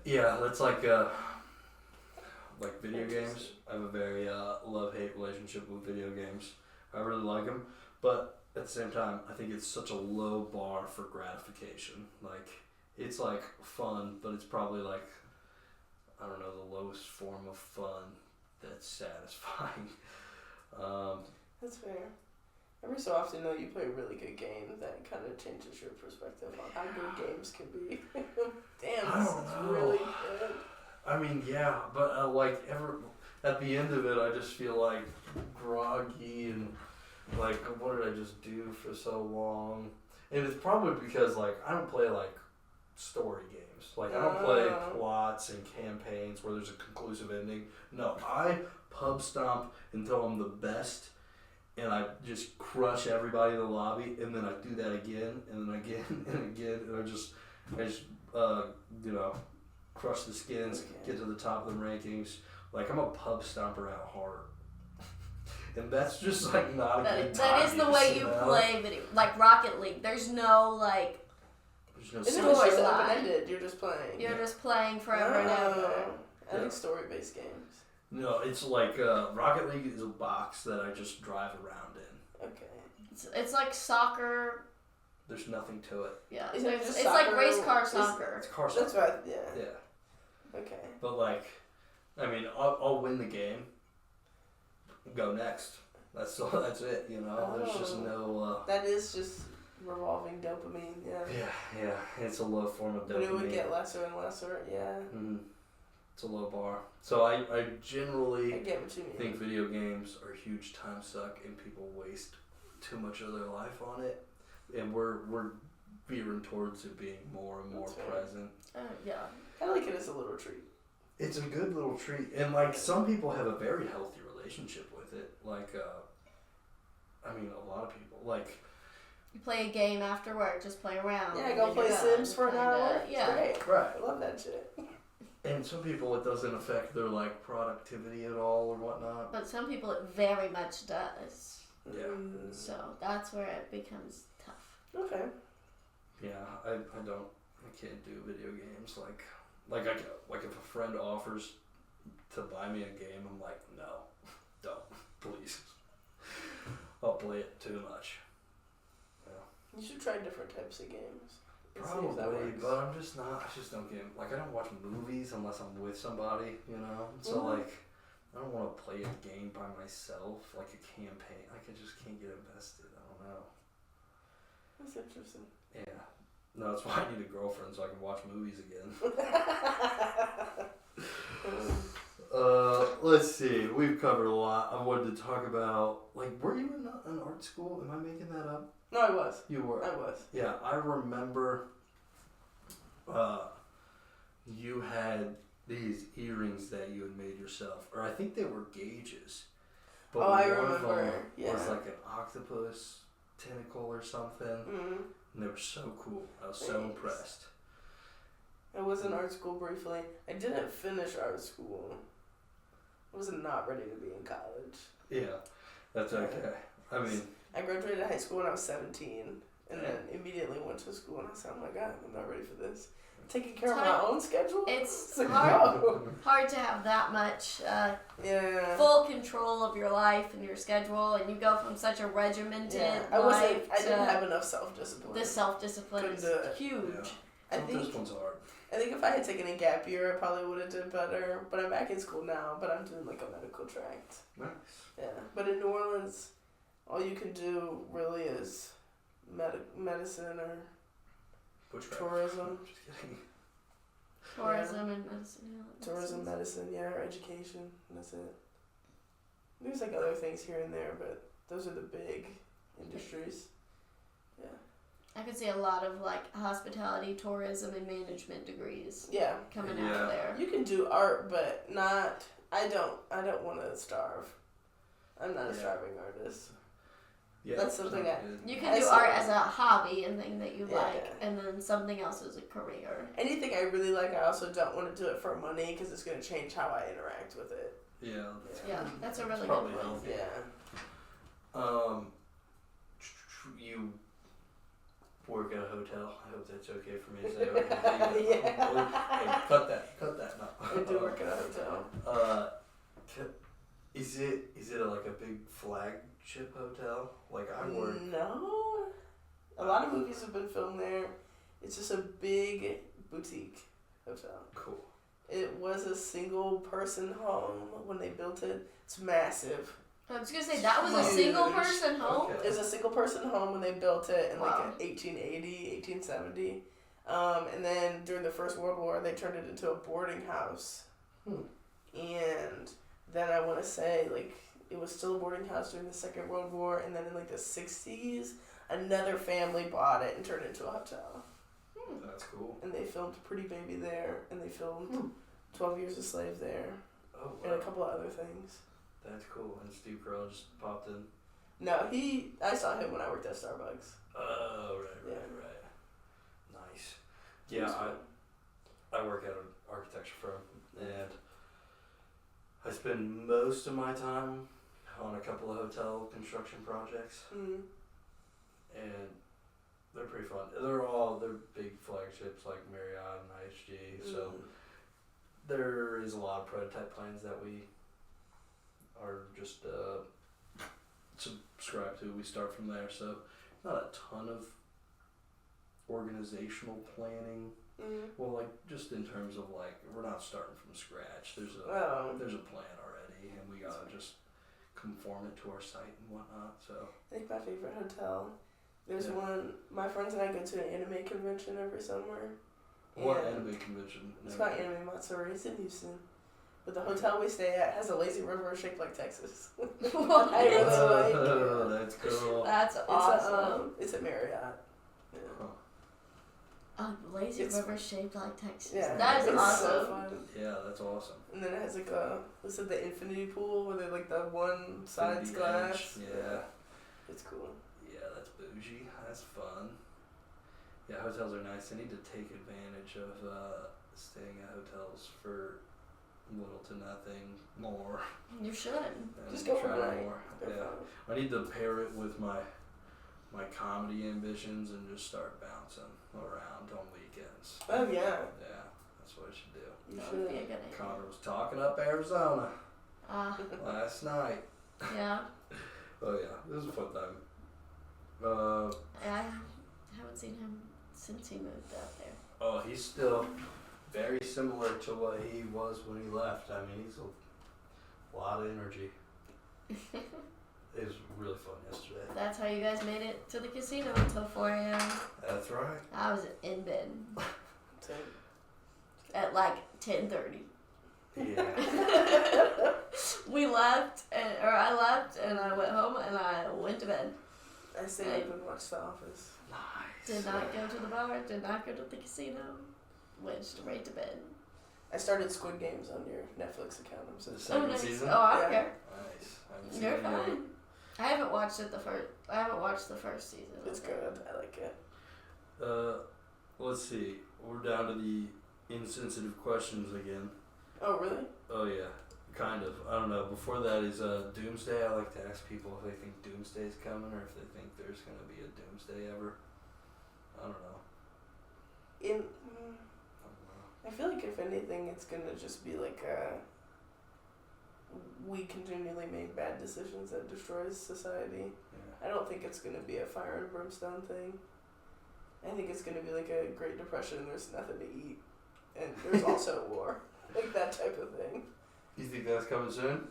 Speaker 4: Yeah, that's like video games. I have a very love-hate relationship with video games. I really like them, but at the same time, I think it's such a low bar for gratification. Like, it's like fun, but it's probably like, I don't know, the lowest form of fun that's satisfying.
Speaker 2: That's fair. Every so often, though, you play a really good game that kind of changes your perspective on how good games can be. Damn, this is really good.
Speaker 4: I mean, yeah, but at the end of it, I just feel like groggy and like, what did I just do for so long? And it's probably because like I don't play like story games. Like I don't play plots and campaigns where there's a conclusive ending. No, I pub stomp until I'm the best, and I just crush everybody in the lobby, and then I do that again, and then again, and again, and I just crush the skins, get to the top of the rankings. Like, I'm a pub stomper at heart. And that's just, like, not a good time.
Speaker 5: That is the way you play video. Like, Rocket League. There's no, like...
Speaker 4: There's no
Speaker 2: It's
Speaker 4: story.
Speaker 2: just open-ended. You're just playing.
Speaker 5: You're just playing forever and ever.
Speaker 2: I like story-based games.
Speaker 4: No, it's like, Rocket League is a box that I just drive around in.
Speaker 2: Okay.
Speaker 5: It's like soccer...
Speaker 4: There's nothing to it.
Speaker 5: Yeah,
Speaker 2: Is it just
Speaker 5: it's like
Speaker 2: soccer?
Speaker 5: race car soccer.
Speaker 4: It's car soccer.
Speaker 2: That's right, yeah.
Speaker 4: Yeah.
Speaker 2: Okay.
Speaker 4: But, like, I mean, I'll win the game, go next. That's it, you know? There's just no...
Speaker 2: That is just revolving dopamine, yeah.
Speaker 4: Yeah, it's a low form of dopamine.
Speaker 2: But it would get lesser and lesser, yeah.
Speaker 4: Mm-hmm. It's a low bar. So I generally
Speaker 2: I get what you mean.
Speaker 4: think video games are a huge time suck and people waste too much of their life on it. And we're veering towards it being more and more present.
Speaker 5: Yeah.
Speaker 2: I like it as a little treat.
Speaker 4: It's a good little treat. And like some people have a very healthy relationship with it. Like, I mean, a lot of people. Like,
Speaker 5: You play a game after work, just play around.
Speaker 2: Yeah, go play Sims for an hour.
Speaker 5: Yeah.
Speaker 2: It's great.
Speaker 4: right.
Speaker 2: I love that shit.
Speaker 4: And some people it doesn't affect their like productivity at all or whatnot.
Speaker 5: But some people it very much does.
Speaker 4: Yeah.
Speaker 5: So that's where it becomes tough.
Speaker 2: Okay.
Speaker 4: Yeah, I can't do video games. Like if a friend offers to buy me a game, I'm like, no, don't, please. I'll play it too much. Yeah.
Speaker 2: You should try different types of games. and see if that
Speaker 4: Probably,
Speaker 2: works.
Speaker 4: but I just don't get, like, I don't watch movies unless I'm with somebody, you know? So, like, I don't want to play a game by myself, like a campaign. Like, I just can't get invested. I don't know.
Speaker 2: That's interesting.
Speaker 4: Yeah. No, that's why I need a girlfriend so I can watch movies again. Let's see. We've covered a lot. I wanted to talk about, like, were you in an art school? Am I making that up?
Speaker 2: No, I was.
Speaker 4: You were.
Speaker 2: I was.
Speaker 4: Yeah, I remember you had these earrings that you had made yourself. Or I think they were gauges. But
Speaker 2: I
Speaker 4: one
Speaker 2: remember.
Speaker 4: of them
Speaker 2: Yeah.
Speaker 4: was like an octopus tentacle or something.
Speaker 2: Mm-hmm.
Speaker 4: And they were so cool. I was so
Speaker 2: Thanks.
Speaker 4: impressed.
Speaker 2: I was in art school briefly. I didn't finish art school. I was not ready to be in college.
Speaker 4: Yeah, that's okay. I mean,
Speaker 2: I graduated high school when I was 17, and then immediately went to school, and I said, oh my god, I'm not ready for this. Taking care of my own schedule?
Speaker 5: It's
Speaker 2: like,
Speaker 5: hard.
Speaker 2: no.
Speaker 5: Hard to have that much
Speaker 2: Yeah.
Speaker 5: full control of your life and your schedule, and you go from such a regimented
Speaker 2: I
Speaker 5: life
Speaker 2: didn't
Speaker 5: to
Speaker 2: have enough self-discipline.
Speaker 5: the self-discipline
Speaker 2: Couldn't
Speaker 5: is
Speaker 2: do it.
Speaker 5: huge.
Speaker 4: yeah.
Speaker 2: I think
Speaker 4: This one's hard.
Speaker 2: I think if I had taken a gap year, I probably would have done better. But I'm back in school now, but I'm doing like a medical track.
Speaker 4: Nice.
Speaker 2: Yeah. But in New Orleans, all you can do really is medicine or
Speaker 4: Bushcraft.
Speaker 2: tourism.
Speaker 4: Just kidding.
Speaker 5: Tourism and medicine. Yeah, that makes
Speaker 2: Tourism,
Speaker 5: sense.
Speaker 2: medicine, yeah, or education. And that's it. There's like other things here and there, but those are the big industries. Yeah.
Speaker 5: I could see a lot of like hospitality, tourism, and management degrees
Speaker 2: Yeah.
Speaker 5: coming out
Speaker 4: Yeah.
Speaker 5: of there.
Speaker 2: You can do art, but not. I don't want to starve. I'm not a
Speaker 4: Yeah.
Speaker 2: starving artist.
Speaker 4: Yeah,
Speaker 2: That's something
Speaker 4: sounds
Speaker 2: I-
Speaker 4: good.
Speaker 5: You can
Speaker 2: I
Speaker 5: do
Speaker 2: see.
Speaker 5: art as a hobby and thing that you
Speaker 2: Yeah.
Speaker 5: like, and then something else as a career.
Speaker 2: Anything I really like, I also don't want to do it for money because it's going to change how I interact with it.
Speaker 4: Yeah.
Speaker 5: Yeah, that's a
Speaker 4: It's
Speaker 5: really
Speaker 4: probably
Speaker 5: good point.
Speaker 4: healthy.
Speaker 2: Yeah.
Speaker 4: You work at a hotel. I hope that's okay for me to say. Okay.
Speaker 2: Yeah.
Speaker 4: Hey, cut that. No.
Speaker 2: I do work at a hotel.
Speaker 4: Is it like a big flagship hotel? Like I work.
Speaker 2: No. A lot of movies have been filmed there. It's just a big boutique hotel.
Speaker 4: Cool.
Speaker 2: It was a single person home when they built it. It's massive.
Speaker 5: I was gonna say that was a
Speaker 2: Huge.
Speaker 5: single person home.
Speaker 4: Okay.
Speaker 2: It was a single person home when they built it in like
Speaker 5: Wow.
Speaker 2: 1880, 1870. And then during the First World War, they turned it into a boarding house. And then I want to say, like, it was still a boarding house during the Second World War. And then in like the 60s, another family bought it and turned it into a hotel.
Speaker 4: That's cool.
Speaker 2: And they filmed Pretty Baby there. And they filmed 12 Years a Slave there.
Speaker 4: Oh
Speaker 2: And a
Speaker 4: wow.
Speaker 2: couple of other things.
Speaker 4: That's cool. And Steve Carell just popped in.
Speaker 2: No, I saw him when I worked at Starbucks.
Speaker 4: Oh right. Nice. Yeah,
Speaker 2: That's cool.
Speaker 4: I work at an architecture firm, and I spend most of my time on a couple of hotel construction projects,
Speaker 2: Mm.
Speaker 4: and they're pretty fun. They're big flagships like Marriott and IHG, so
Speaker 2: Mm.
Speaker 4: there is a lot of prototype plans that we are just subscribed to. We start from there, so not a ton of organizational planning.
Speaker 2: Mm.
Speaker 4: Well, like just in terms of like we're not starting from scratch. There's a
Speaker 2: Oh.
Speaker 4: plan already, and we gotta just conform it to our site and whatnot. So
Speaker 2: I think my favorite hotel. There's
Speaker 4: Yeah.
Speaker 2: one. My friends and I go to an anime convention every summer.
Speaker 4: what
Speaker 2: and
Speaker 4: anime convention?
Speaker 2: It's called Anime Matsuri. It's in Houston. But the hotel we stay at has a lazy river shaped like Texas. I really like
Speaker 4: Oh,
Speaker 2: it.
Speaker 4: that's cool.
Speaker 5: That's awesome.
Speaker 2: It's a Marriott. Yeah.
Speaker 5: A lazy
Speaker 2: It's-
Speaker 5: river shaped like Texas.
Speaker 2: Yeah.
Speaker 5: That is
Speaker 2: it's
Speaker 5: awesome.
Speaker 2: So fun.
Speaker 4: Yeah, that's awesome.
Speaker 2: And then it has like the infinity pool where they like the one side's
Speaker 4: Infinity
Speaker 2: glass.
Speaker 4: Edge, yeah.
Speaker 2: It's cool.
Speaker 4: Yeah, that's bougie. That's fun. Yeah, hotels are nice. I need to take advantage of staying at hotels for little to nothing more.
Speaker 5: You should.
Speaker 4: And
Speaker 2: Just go for
Speaker 4: try
Speaker 2: a night.
Speaker 4: more.
Speaker 2: They're
Speaker 4: Yeah.
Speaker 2: fun.
Speaker 4: I need to pair it with my comedy ambitions and just start bouncing around on weekends.
Speaker 2: Oh yeah.
Speaker 4: Yeah, that's what I should do.
Speaker 2: You
Speaker 5: That would be a
Speaker 2: should.
Speaker 5: good idea.
Speaker 4: Connor was talking up Arizona last night.
Speaker 5: Yeah.
Speaker 4: Oh yeah, this was a fun time.
Speaker 5: I haven't seen him since he moved out there.
Speaker 4: Oh, he's still very similar to what he was when he left. I mean, he's a lot of energy. It was really fun yesterday.
Speaker 5: That's how you guys made it to the casino until 4 a.m.
Speaker 4: That's right.
Speaker 5: I was in bed
Speaker 2: So,
Speaker 5: at like 10:30.
Speaker 4: Yeah.
Speaker 5: We left, I left, and I went home, and I went to bed.
Speaker 2: I stayed up and watched The Office.
Speaker 4: Nice.
Speaker 5: Did not go to the bar, did not go to the casino, went straight to bed.
Speaker 2: I started Squid Games on your Netflix account. I'm so
Speaker 4: The
Speaker 2: sorry.
Speaker 4: second
Speaker 5: nice.
Speaker 4: season?
Speaker 5: Oh, I don't
Speaker 2: Yeah.
Speaker 5: care.
Speaker 4: Nice. I haven't seen
Speaker 5: You're
Speaker 4: it yet.
Speaker 5: fine. I haven't watched it I haven't watched the first season.
Speaker 2: It's good. I like it.
Speaker 4: Let's see. We're down to the insensitive questions again.
Speaker 2: Oh really?
Speaker 4: Oh yeah, kind of. I don't know. Before that is doomsday. I like to ask people if they think doomsday is coming or if they think there's gonna be a doomsday ever. I don't know. I don't know.
Speaker 2: I feel like if anything, it's gonna just be like we continually make bad decisions that destroys society.
Speaker 4: Yeah.
Speaker 2: I don't think it's gonna be a fire and brimstone thing. I think it's gonna be like a Great Depression. There's nothing to eat, and there's also war, like that type of thing.
Speaker 4: You think that's coming soon?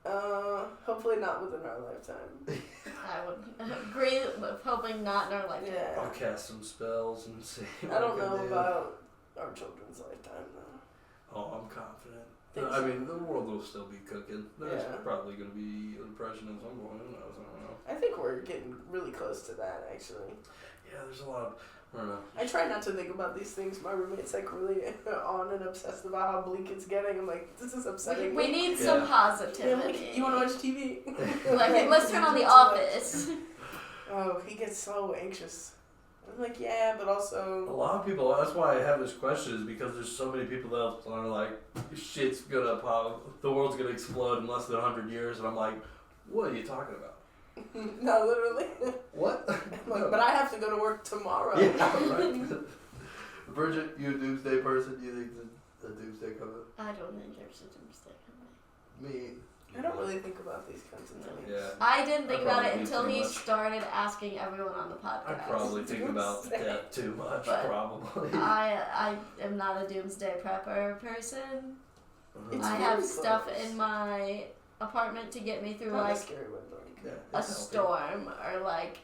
Speaker 2: Hopefully not within our lifetime.
Speaker 5: I would agree with hoping not in our lifetime.
Speaker 4: I'll
Speaker 2: Yeah.
Speaker 4: cast some spells and see.
Speaker 2: I don't
Speaker 4: what
Speaker 2: know
Speaker 4: can do.
Speaker 2: about our children's lifetime though.
Speaker 4: Oh, I'm confident. I mean, the world will still be cooking. There's
Speaker 2: Yeah.
Speaker 4: probably going to be a depression at some point. Who knows? I don't know.
Speaker 2: I think we're getting really close to that, actually.
Speaker 4: Yeah, there's a lot of, I don't know.
Speaker 2: I try not to think about these things. My roommate's like really on and obsessed about how bleak it's getting. I'm like, this is upsetting.
Speaker 5: We
Speaker 2: me.
Speaker 5: need some
Speaker 2: Yeah, I'm
Speaker 5: positivity.
Speaker 2: like, you want to watch TV?
Speaker 5: Like, let's turn on The Office.
Speaker 2: Oh, he gets so anxious. I'm like, yeah, but also.
Speaker 4: A lot of people, that's why I have this question, is because there's so many people that are like, shit's gonna pop, the world's gonna explode in less than 100 years, and I'm like, what are you talking about?
Speaker 2: No, literally.
Speaker 4: What?
Speaker 2: Like, but I have to go to work tomorrow.
Speaker 4: Yeah, right. Bridget, you a doomsday person? Do you think the doomsday coming?
Speaker 5: I don't think there's a doomsday coming.
Speaker 4: Me.
Speaker 2: I don't really think about these kinds of things.
Speaker 4: Yeah.
Speaker 5: I didn't think
Speaker 4: I
Speaker 5: about it
Speaker 4: probably
Speaker 5: until
Speaker 4: do too
Speaker 5: he
Speaker 4: much.
Speaker 5: started asking everyone on the podcast.
Speaker 4: I probably think about death too much,
Speaker 5: But
Speaker 4: probably.
Speaker 5: I am not a doomsday prepper person.
Speaker 2: It's
Speaker 5: I
Speaker 2: very
Speaker 5: have
Speaker 2: close.
Speaker 5: stuff in my apartment to get me through
Speaker 2: Not
Speaker 5: like
Speaker 2: a scary one, though.
Speaker 4: Yeah,
Speaker 5: a
Speaker 4: it's healthy.
Speaker 5: storm or like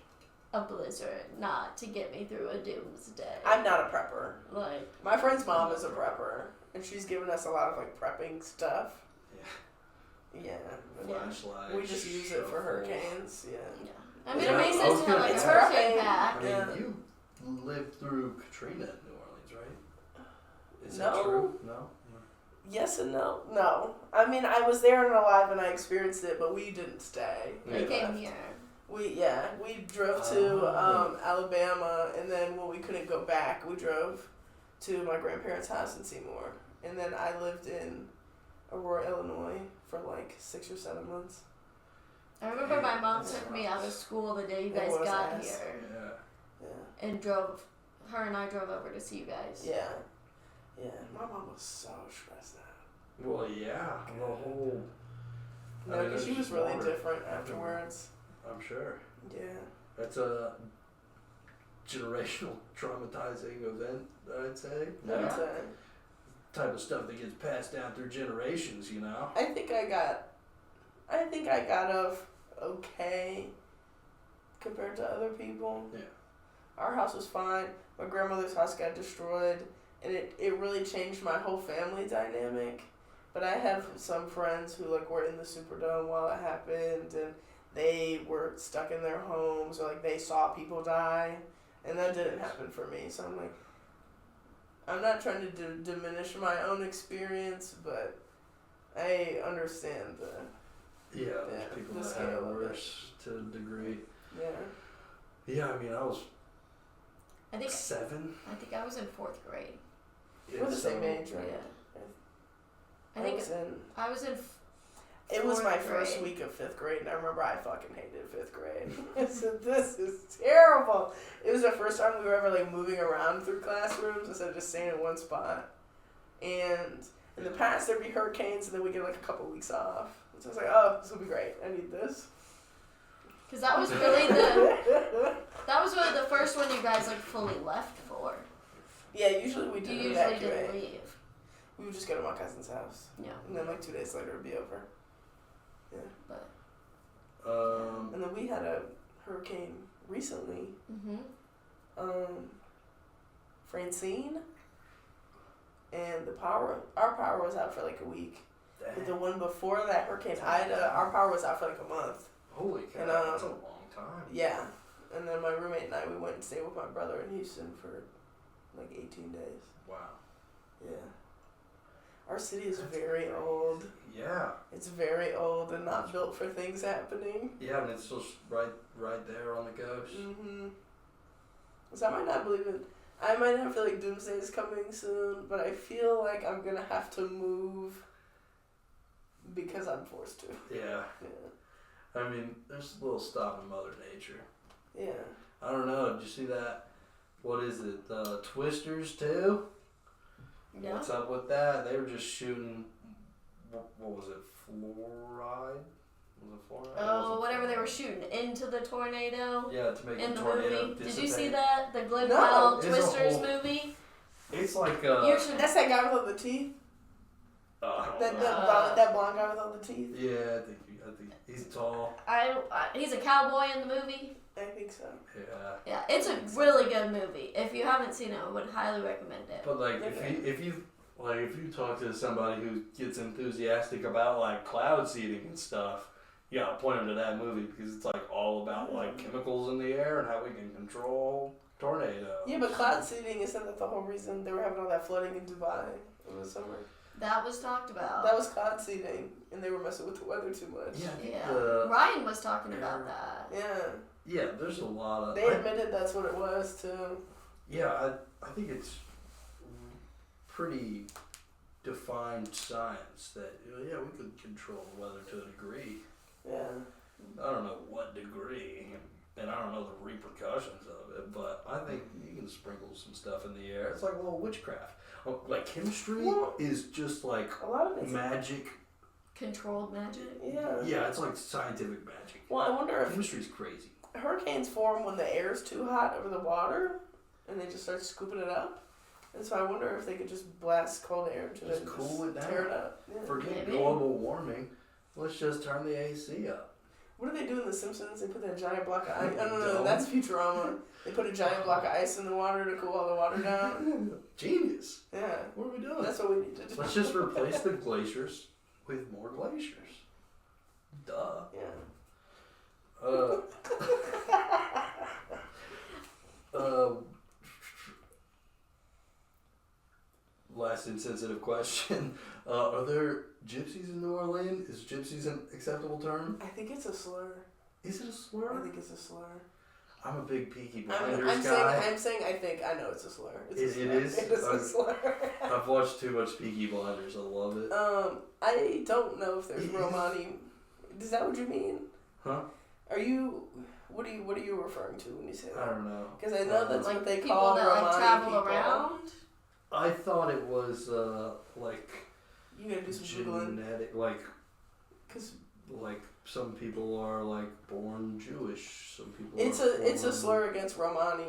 Speaker 5: a blizzard, not to get me through a doomsday.
Speaker 2: I'm not a prepper.
Speaker 5: Like,
Speaker 2: My friend's mom is a prepper, and she's given us a lot of like prepping stuff. Yeah.
Speaker 4: Flashlight.
Speaker 2: We just use it for
Speaker 4: shuffle.
Speaker 2: hurricanes. Yeah.
Speaker 5: I mean,
Speaker 4: Yeah,
Speaker 5: it makes
Speaker 4: I
Speaker 5: sense
Speaker 4: was
Speaker 5: to have
Speaker 4: gonna
Speaker 5: like a
Speaker 2: It's
Speaker 5: hurricane
Speaker 2: prepping.
Speaker 5: pack.
Speaker 4: I mean,
Speaker 2: Yeah.
Speaker 4: you lived through Katrina in New Orleans, right? Is
Speaker 2: No.
Speaker 4: that true? No?
Speaker 2: Yes and no. No. I mean, I was there and alive and I experienced it, but we didn't stay.
Speaker 5: They
Speaker 4: Yeah.
Speaker 5: came here.
Speaker 2: We drove to Alabama, and then when we couldn't go back, we drove to my grandparents' house in Seymour, and then I lived in Aurora, Illinois, for like 6 or 7 months.
Speaker 5: I remember my mom took me out of school the day you
Speaker 2: It
Speaker 5: guys
Speaker 2: was
Speaker 5: got
Speaker 2: ass.
Speaker 5: here
Speaker 4: Yeah.
Speaker 2: Yeah.
Speaker 5: and her and I drove over to see you guys.
Speaker 2: Yeah. Yeah. My mom was so stressed out.
Speaker 4: Well, yeah. The whole. I
Speaker 2: No,
Speaker 4: mean,
Speaker 2: because she
Speaker 4: there's
Speaker 2: was really
Speaker 4: water
Speaker 2: different afterwards.
Speaker 4: I'm sure.
Speaker 2: Yeah.
Speaker 4: That's a generational traumatizing event, I'd say.
Speaker 2: That's
Speaker 4: Type of stuff that gets passed down through generations, you know?
Speaker 2: I think I got off okay compared to other people.
Speaker 4: Yeah.
Speaker 2: Our house was fine. My grandmother's house got destroyed, and it really changed my whole family dynamic. But I have some friends who like were in the Superdome while it happened, and they were stuck in their homes, or like they saw people die, and that didn't happen for me. So I'm like, I'm not trying to diminish my own experience, but I understand the
Speaker 4: Yeah, there's
Speaker 2: Yeah,
Speaker 4: people
Speaker 2: the
Speaker 4: that
Speaker 2: scale
Speaker 4: have it
Speaker 2: of it.
Speaker 4: worse to a degree.
Speaker 2: yeah.
Speaker 4: Yeah, I mean, I was
Speaker 5: I think
Speaker 4: 7.
Speaker 5: I was in 4th grade.
Speaker 2: We're the same age, right?
Speaker 5: Yeah. I
Speaker 2: I
Speaker 5: think
Speaker 2: was in.
Speaker 5: I was in.
Speaker 2: It was my
Speaker 5: 4th
Speaker 2: first
Speaker 5: grade.
Speaker 2: week of 5th grade, and I remember I fucking hated 5th grade. I said, this is terrible. It was the first time we were ever like moving around through classrooms instead of just staying in one spot. And in the past, there'd be hurricanes, and then we get like a couple weeks off. So I was like, oh, this will be great. I need this.
Speaker 5: Because that was really the first one you guys like fully left for.
Speaker 2: Yeah, usually we
Speaker 5: You
Speaker 2: didn't
Speaker 5: usually
Speaker 2: evacuate.
Speaker 5: didn't leave.
Speaker 2: We would just go to my cousin's house.
Speaker 5: Yeah.
Speaker 2: And then like 2 days later, it'd be over.
Speaker 5: But.
Speaker 2: And then we had a hurricane recently. Francine, and our power was out for like a week. But the one before that, Hurricane Ida, our power was out for like a month.
Speaker 4: Holy cow,
Speaker 2: And,
Speaker 4: that's a long time.
Speaker 2: Yeah, and then my roommate and I, we went and stayed with my brother in Houston for like 18 days.
Speaker 4: Wow.
Speaker 2: Yeah. Our city is very old.
Speaker 4: Yeah.
Speaker 2: It's very old and not built for things happening.
Speaker 4: Yeah, and it's just right there on the coast.
Speaker 2: Mm-hmm. So I might not believe it. I might not feel like doomsday is coming soon, but I feel like I'm gonna have to move because I'm forced to.
Speaker 4: Yeah.
Speaker 2: Yeah.
Speaker 4: I mean, there's a little stop in Mother Nature.
Speaker 2: Yeah.
Speaker 4: I don't know. Did you see that? What is it? Twisters too?
Speaker 5: Yeah.
Speaker 4: What's up with that? They were just shooting. What was it? Fluoride? Was it fluoride?
Speaker 5: Oh, whatever they were shooting into the tornado
Speaker 4: Yeah, to make
Speaker 5: in
Speaker 4: the
Speaker 5: the
Speaker 4: tornado
Speaker 5: movie.
Speaker 4: dissipate.
Speaker 5: Did you see that? The Glenn
Speaker 2: No,
Speaker 5: Powell
Speaker 4: it's a
Speaker 5: Twisters
Speaker 4: whole-
Speaker 5: movie?
Speaker 4: It's like
Speaker 5: You should.
Speaker 2: That's that guy with all the teeth.
Speaker 4: I don't
Speaker 2: That
Speaker 4: know.
Speaker 2: that blonde guy with all the teeth.
Speaker 4: Yeah, I think he's tall.
Speaker 5: He's a cowboy in the movie.
Speaker 2: I think so.
Speaker 4: Yeah.
Speaker 5: Yeah, it's a really good movie. If you haven't seen it, I would highly recommend it.
Speaker 4: But like,
Speaker 2: Okay.
Speaker 4: if you Like, if you talk to somebody who gets enthusiastic about, like, cloud seeding and stuff, you gotta point them to that movie because it's, like, all about, like, chemicals in the air and how we can control tornadoes.
Speaker 2: Yeah, but cloud seeding isn't that the whole reason they were having all that flooding in Dubai in the summer?
Speaker 5: That was talked about.
Speaker 2: That was cloud seeding, and they were messing with the weather too much.
Speaker 4: Yeah, I think
Speaker 5: Yeah. Ryan was talking about that.
Speaker 2: Yeah.
Speaker 4: Yeah, there's a lot of...
Speaker 2: They admitted that's what it was, too.
Speaker 4: Yeah, I think it's pretty defined science that, yeah, we could control the weather to a degree.
Speaker 2: Yeah.
Speaker 4: I don't know what degree, and I don't know the repercussions of it, but I think you can sprinkle some stuff in the air. It's like a little witchcraft. Like, chemistry is just like
Speaker 2: A lot of it's
Speaker 4: magic.
Speaker 5: Controlled magic?
Speaker 2: Yeah.
Speaker 4: Yeah, it's like scientific magic.
Speaker 2: Well, I wonder if
Speaker 4: Chemistry's crazy.
Speaker 2: hurricanes form when the air's too hot over the water, and they just start scooping it up. And so I wonder if they could just blast cold air into it
Speaker 4: Just
Speaker 2: and
Speaker 4: cool it down.
Speaker 2: tear it up. Yeah.
Speaker 4: Forget
Speaker 5: Maybe.
Speaker 4: global warming. Let's just turn the AC up.
Speaker 2: What do they do in The Simpsons? They put that giant block of ice. No,
Speaker 4: Dome.
Speaker 2: that's Futurama. They put a giant block of ice in the water to cool all the water down.
Speaker 4: Genius.
Speaker 2: Yeah.
Speaker 4: What are we doing?
Speaker 2: That's what we need to do.
Speaker 4: Let's just replace the glaciers with more glaciers. Duh.
Speaker 2: Yeah.
Speaker 4: Last insensitive question. Are there gypsies in New Orleans? Is gypsies an acceptable term?
Speaker 2: I think it's a slur.
Speaker 4: Is it a slur?
Speaker 2: I think it's a slur.
Speaker 4: I'm a big Peaky Blinders
Speaker 2: I'm
Speaker 4: guy.
Speaker 2: saying I think I know it's a slur. It's
Speaker 4: It
Speaker 2: a slur.
Speaker 4: is?
Speaker 2: It is a slur.
Speaker 4: I've watched too much Peaky Blinders. I love it.
Speaker 2: I don't know if there's Romani. Is that what you mean?
Speaker 4: Huh?
Speaker 2: Are you? What are you referring to when you say
Speaker 4: I
Speaker 2: that?
Speaker 4: don't know.
Speaker 2: Because I know that's
Speaker 5: Like
Speaker 2: what they
Speaker 5: people
Speaker 2: call
Speaker 5: that
Speaker 2: Romani
Speaker 5: like travel
Speaker 2: people.
Speaker 5: around?
Speaker 4: I thought it was like
Speaker 2: You gotta do some googling.
Speaker 4: genetic, like
Speaker 2: Cause
Speaker 4: some people are like born Jewish. Some people.
Speaker 2: it's
Speaker 4: are
Speaker 2: a
Speaker 4: born...
Speaker 2: slur against Romani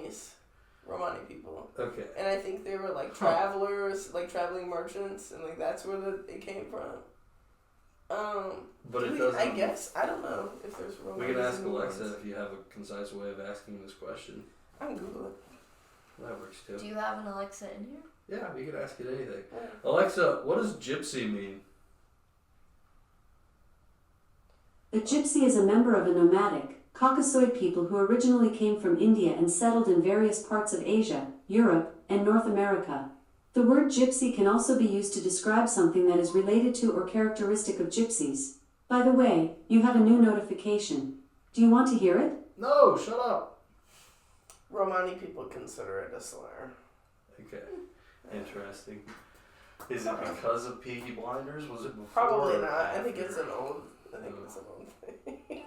Speaker 2: people.
Speaker 4: Okay.
Speaker 2: And I think they were like travelers, like traveling merchants, and like that's where it came from.
Speaker 4: But it doesn't.
Speaker 2: I guess I don't know if there's Romani.
Speaker 4: We can ask Alexa if you have a concise way of asking this question.
Speaker 2: I can Google it.
Speaker 4: That works too.
Speaker 5: Do you have an Alexa in here?
Speaker 4: Yeah, we could ask it anything.
Speaker 2: Yeah.
Speaker 4: Alexa, what does gypsy mean?
Speaker 7: A gypsy is a member of a nomadic, Caucasoid people who originally came from India and settled in various parts of Asia, Europe, and North America. The word gypsy can also be used to describe something that is related to or characteristic of gypsies. By the way, you have a new notification. Do you want to hear it?
Speaker 4: No, shut up.
Speaker 2: Romani people consider it a slur.
Speaker 4: Okay, interesting. Is it because of Peaky Blinders? Was it before?
Speaker 2: Probably
Speaker 4: or
Speaker 2: not. I
Speaker 4: after?
Speaker 2: think it's an old. I think it's an old thing.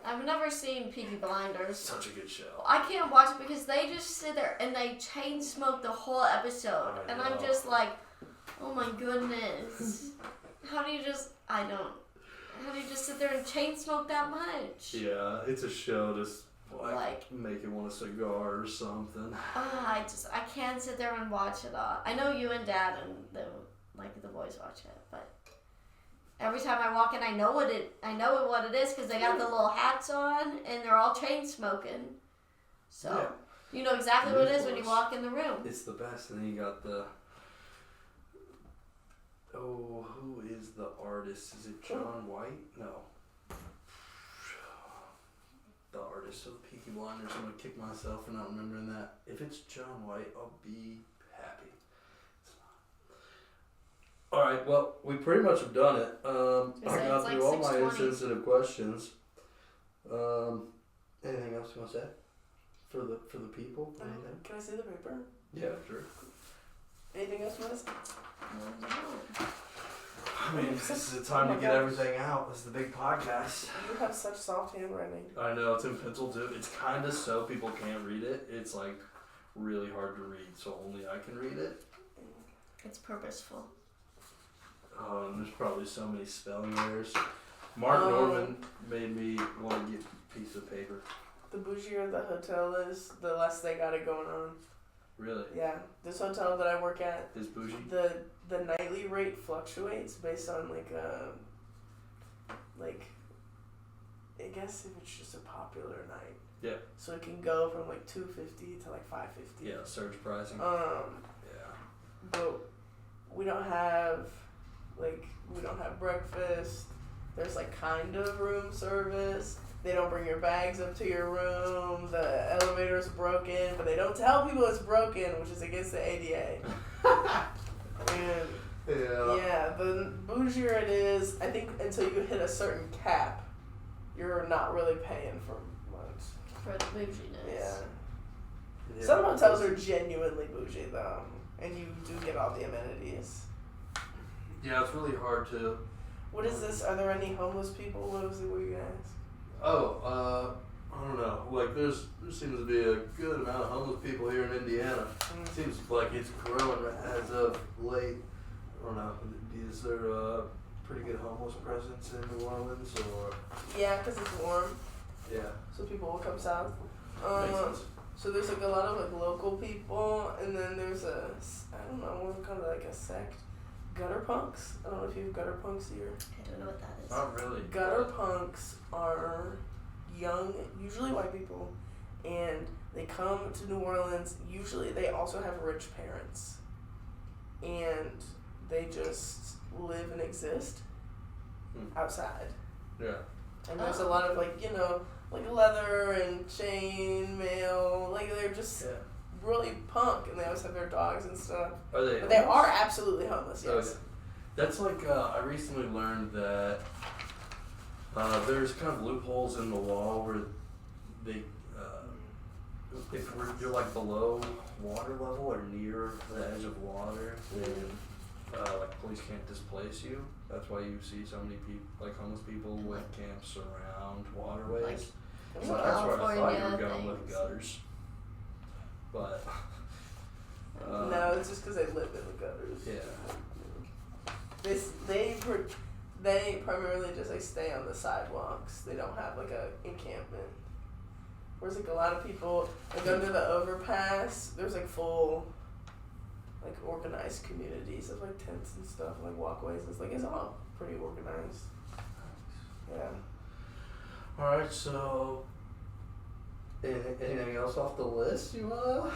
Speaker 5: I've never seen Peaky Blinders.
Speaker 4: Such a good show.
Speaker 5: I can't watch it because they just sit there and they chain smoke the whole episode.
Speaker 4: I
Speaker 5: And I'm
Speaker 4: know.
Speaker 5: just like, oh my goodness. How do you just sit there and chain smoke that much?
Speaker 4: Yeah, it's a show to
Speaker 5: Like-
Speaker 4: make you want a cigar or something.
Speaker 5: I can't sit there and watch it all. I know you and Dad and the boys watch it, but every time I walk in, I know what it is because they got the little hats on and they're all chain smoking. So
Speaker 4: Yeah.
Speaker 5: you know exactly what it is when you
Speaker 4: Of
Speaker 5: walk in the room.
Speaker 4: It's the best, and then you got the. Oh, who is the artist? Is it John White? No. The artist of the Peaky Blinders. I'm gonna kick myself for not remembering that. If it's John White, I'll be happy. It's not. All right. Well, we pretty much have done it. I
Speaker 5: say
Speaker 4: got
Speaker 5: it's like
Speaker 4: through all my
Speaker 5: 6:20.
Speaker 4: insensitive questions. Anything else you want to say for the people? Anything?
Speaker 2: Can I see the paper?
Speaker 4: Yeah, sure.
Speaker 2: Anything else you want to say?
Speaker 4: I mean, this is the time to get everything out. This is the big podcast.
Speaker 2: You have such soft handwriting.
Speaker 4: I know, it's in pencil too. It's kind of so people can't read it. It's like really hard to read, so only I can read it.
Speaker 5: It's purposeful.
Speaker 4: Oh, and there's probably so many spelling errors. Mark Norman made me want to get a piece of paper.
Speaker 2: The bougier the hotel is, the less they got it going on.
Speaker 4: Really?
Speaker 2: Yeah, this hotel that I work at,
Speaker 4: Is bougie?
Speaker 2: the nightly rate fluctuates based on I guess if it's just a popular night.
Speaker 4: Yeah.
Speaker 2: So it can go from $250 to $550.
Speaker 4: Yeah, surge pricing.
Speaker 2: Yeah. But we don't have breakfast. There's like kind of room service. They don't bring your bags up to your room. The elevator's broken, but they don't tell people it's broken, which is against the ADA. And yeah, the bougier it is, I think until you hit a certain cap, you're not really paying for much.
Speaker 5: For the bouginess.
Speaker 2: Yeah. Some hotels are genuinely bougie though, and you do get all the amenities.
Speaker 4: Yeah, it's really hard to.
Speaker 2: What is this? Are there any homeless people? What was it? What you guys?
Speaker 4: Oh, I don't know. Like there seems to be a good amount of homeless people here in Indiana. Seems like it's growing as of late. I don't know. Is there a pretty good homeless presence in New Orleans or?
Speaker 2: Yeah, because it's warm.
Speaker 4: Yeah.
Speaker 2: So people will come south.
Speaker 4: Makes sense.
Speaker 2: So there's like a lot of like local people, and then there's I don't know, what we call it, like a sect, gutter punks. I don't know if you have gutter punks here.
Speaker 5: I don't know what that is.
Speaker 4: Not really.
Speaker 2: Gutter punks are young, usually white people, and they come to New Orleans. Usually they also have rich parents, and they just live and exist outside.
Speaker 4: Yeah.
Speaker 2: And there's a lot of like, you know, like leather and chain mail, like they're just really punk, and they always have their dogs and stuff.
Speaker 4: Are they?
Speaker 2: But they are absolutely homeless, yes.
Speaker 4: Okay. That's like I recently learned that there's kind of loopholes in the law where they, if you're like below water level or near the edge of water, then like police can't displace you. That's why you see so many people, like homeless people with camps around waterways. So that's where I thought you were going with gutters. But
Speaker 2: no, it's just because they live in the gutters.
Speaker 4: Yeah.
Speaker 2: They primarily just like stay on the sidewalks. They don't have like a encampment. Whereas like a lot of people like under the overpass, there's like full like organized communities of like tents and stuff, like walkways. It's all pretty organized. Yeah.
Speaker 4: All right. So, anything else off the list you wanna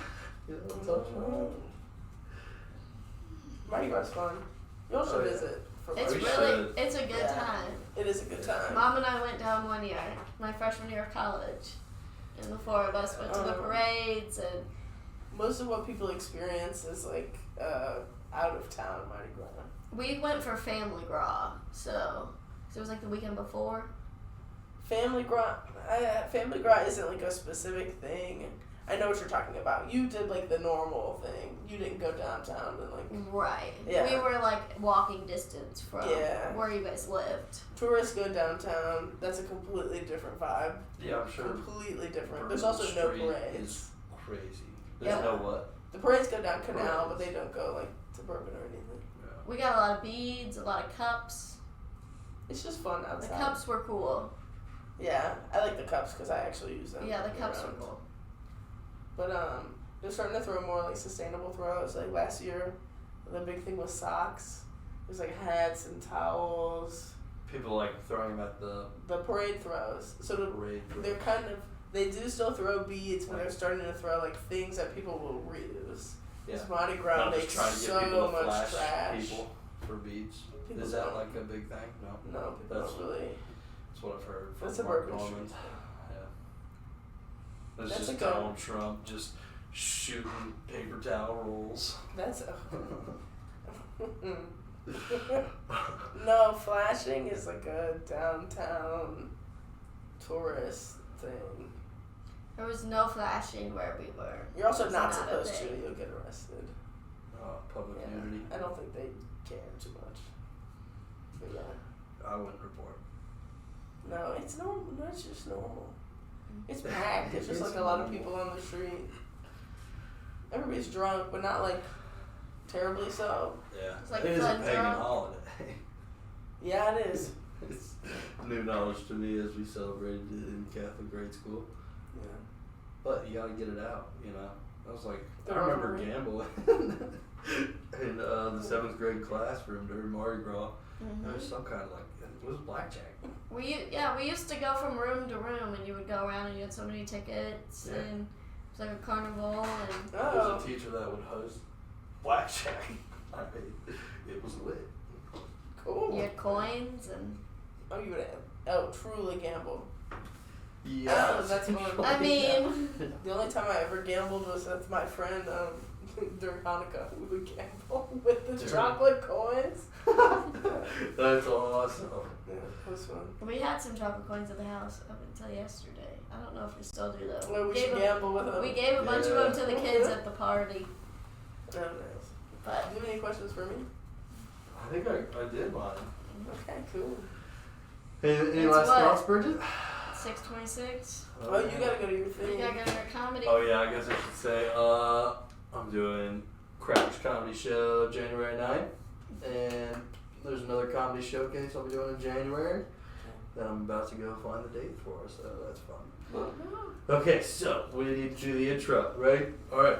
Speaker 4: touch on?
Speaker 2: Mardi Gras fun. Y'all should visit.
Speaker 5: It's a good time.
Speaker 2: It is a good time.
Speaker 5: Mom and I went down one year, my freshman year of college, and the four of us went to the parades and.
Speaker 2: Most of what people experience is like out of town Mardi Gras.
Speaker 5: We went for Family Gras, so it was like the weekend before.
Speaker 2: Family Gras isn't like a specific thing. I know what you're talking about. You did like the normal thing. You didn't go downtown and like.
Speaker 5: Right.
Speaker 2: Yeah.
Speaker 5: We were like walking distance from where you guys lived.
Speaker 2: Tourists go downtown. That's a completely different vibe.
Speaker 4: Yeah, I'm sure.
Speaker 2: Completely different. There's also no parades.
Speaker 4: Is crazy. There's no what?
Speaker 2: The parades go down Canal, but they don't go like to Bourbon or anything.
Speaker 4: Yeah.
Speaker 5: We got a lot of beads, a lot of cups.
Speaker 2: It's just fun outside.
Speaker 5: The cups were cool.
Speaker 2: Yeah, I like the cups because I actually use them.
Speaker 5: Yeah, the cups were cool.
Speaker 2: But they're starting to throw more like sustainable throws. Like last year, the big thing was socks. There's like hats and towels.
Speaker 4: People like throwing them at the
Speaker 2: parade throws. So they're kind of. They do still throw beads, but they're starting to throw like things that people will reuse.
Speaker 4: Yeah.
Speaker 2: Mardi Gras makes so much trash.
Speaker 4: People for beads.
Speaker 2: People
Speaker 4: Is that
Speaker 2: don't.
Speaker 4: like a big thing? No.
Speaker 2: No, people don't really.
Speaker 4: That's what I've heard from
Speaker 2: That's a
Speaker 4: Mark
Speaker 2: Bourbon
Speaker 4: Norman.
Speaker 2: Street.
Speaker 4: Yeah. That's
Speaker 2: That's
Speaker 4: just Donald Trump just shooting paper towel rolls.
Speaker 2: That's no, flashing is like a downtown tourist thing.
Speaker 5: There was no flashing where we were.
Speaker 2: You're also
Speaker 5: It's
Speaker 2: not
Speaker 5: a
Speaker 2: supposed to.
Speaker 5: thing.
Speaker 2: You'll get arrested.
Speaker 4: Public nudity.
Speaker 2: I don't think they care too much. But yeah.
Speaker 4: I wouldn't report.
Speaker 2: No, it's normal. No, it's just normal. It's packed. It's just like a lot of people on the street. Everybody's drunk, but not like terribly so.
Speaker 4: Yeah.
Speaker 5: It's like
Speaker 4: it is a
Speaker 5: fun
Speaker 4: pagan
Speaker 5: drunk.
Speaker 4: holiday.
Speaker 2: Yeah, it is.
Speaker 4: It's new knowledge to me as we celebrated it in Catholic grade school.
Speaker 2: Yeah.
Speaker 4: But you gotta get it out, you know. I was like,
Speaker 2: The
Speaker 4: I remember
Speaker 2: rivalry.
Speaker 4: gambling in the 7th grade classroom during Mardi Gras. There was some kind of like, it was blackjack.
Speaker 5: We used to go from room to room, and you would go around and you had so many tickets,
Speaker 4: Yeah.
Speaker 5: and it was like a carnival, and
Speaker 2: Oh.
Speaker 4: There was a teacher that would host blackjack. I mean, it was lit.
Speaker 2: Cool.
Speaker 5: You had coins and.
Speaker 2: Oh, you would truly gamble.
Speaker 4: Yeah.
Speaker 2: Oh, that's fun.
Speaker 5: I mean,
Speaker 2: The only time I ever gambled was with my friend during Hanukkah. We would gamble with the chocolate coins.
Speaker 4: That's awesome.
Speaker 2: Yeah, it was fun.
Speaker 5: we had some chocolate coins at the house up until yesterday. I don't know if we still do though.
Speaker 2: Well, we should gamble with them.
Speaker 5: We gave a bunch of them to the kids at the party.
Speaker 2: Oh, nice.
Speaker 5: But
Speaker 2: Do you have any questions for me?
Speaker 4: I think I did mine.
Speaker 2: Okay, cool.
Speaker 4: Any
Speaker 5: It's
Speaker 4: last
Speaker 5: what?
Speaker 4: thoughts, Bridget?
Speaker 5: 6:26.
Speaker 2: Oh, you gotta go to your
Speaker 5: You
Speaker 2: thing.
Speaker 5: gotta go to our comedy.
Speaker 4: Oh yeah, I guess I should say, I'm doing Crackers Comedy Show January 9th, and there's another comedy showcase I'll be doing in January that I'm about to go find the date for, so that's fun. Okay, so we need to do the intro, right? Alright.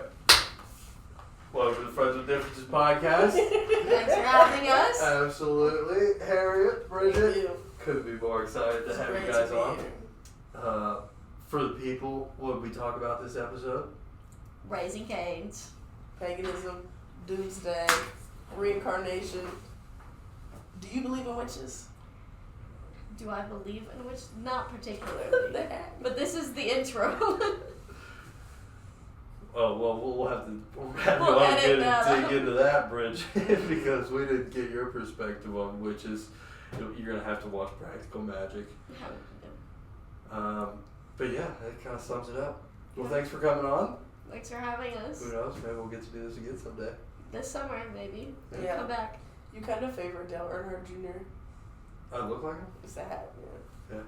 Speaker 4: Welcome to the Friends with Differences podcast.
Speaker 5: Thanks for having us.
Speaker 4: Absolutely. Harriet,
Speaker 2: Thank
Speaker 4: Bridget,
Speaker 2: you.
Speaker 4: couldn't be more excited to
Speaker 2: It's
Speaker 4: have
Speaker 2: great
Speaker 4: you guys
Speaker 2: to be
Speaker 4: on.
Speaker 2: here.
Speaker 4: For the people, what did we talk about this episode?
Speaker 5: Raising Canes.
Speaker 2: Paganism, doomsday, reincarnation. Do you believe in witches?
Speaker 5: Do I believe in which? Not particularly. But this is the intro.
Speaker 4: Oh well, we'll have to have
Speaker 5: We'll
Speaker 4: you on
Speaker 5: edit
Speaker 4: again
Speaker 5: that
Speaker 4: and dig
Speaker 5: out.
Speaker 4: into that, Bridge, because we didn't get your perspective on witches. You're gonna have to watch Practical Magic. But yeah, that kind of sums it up. Well, thanks for coming on.
Speaker 5: Thanks for having us.
Speaker 4: Who knows? Maybe we'll get to do this again someday.
Speaker 5: This summer, maybe.
Speaker 2: Yeah.
Speaker 5: Come back.
Speaker 2: You kind of favor Dale Earnhardt Jr.
Speaker 4: I look like him.
Speaker 2: It's the hat, yeah.
Speaker 4: Yeah.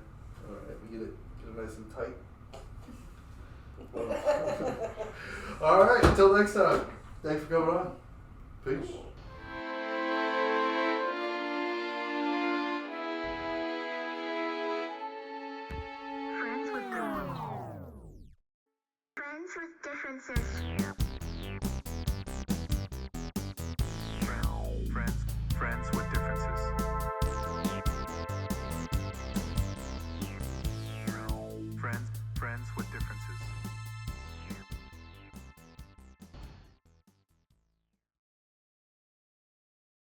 Speaker 4: All right, we get it nice and tight. All right. Until next time. Thanks for coming on. Peace.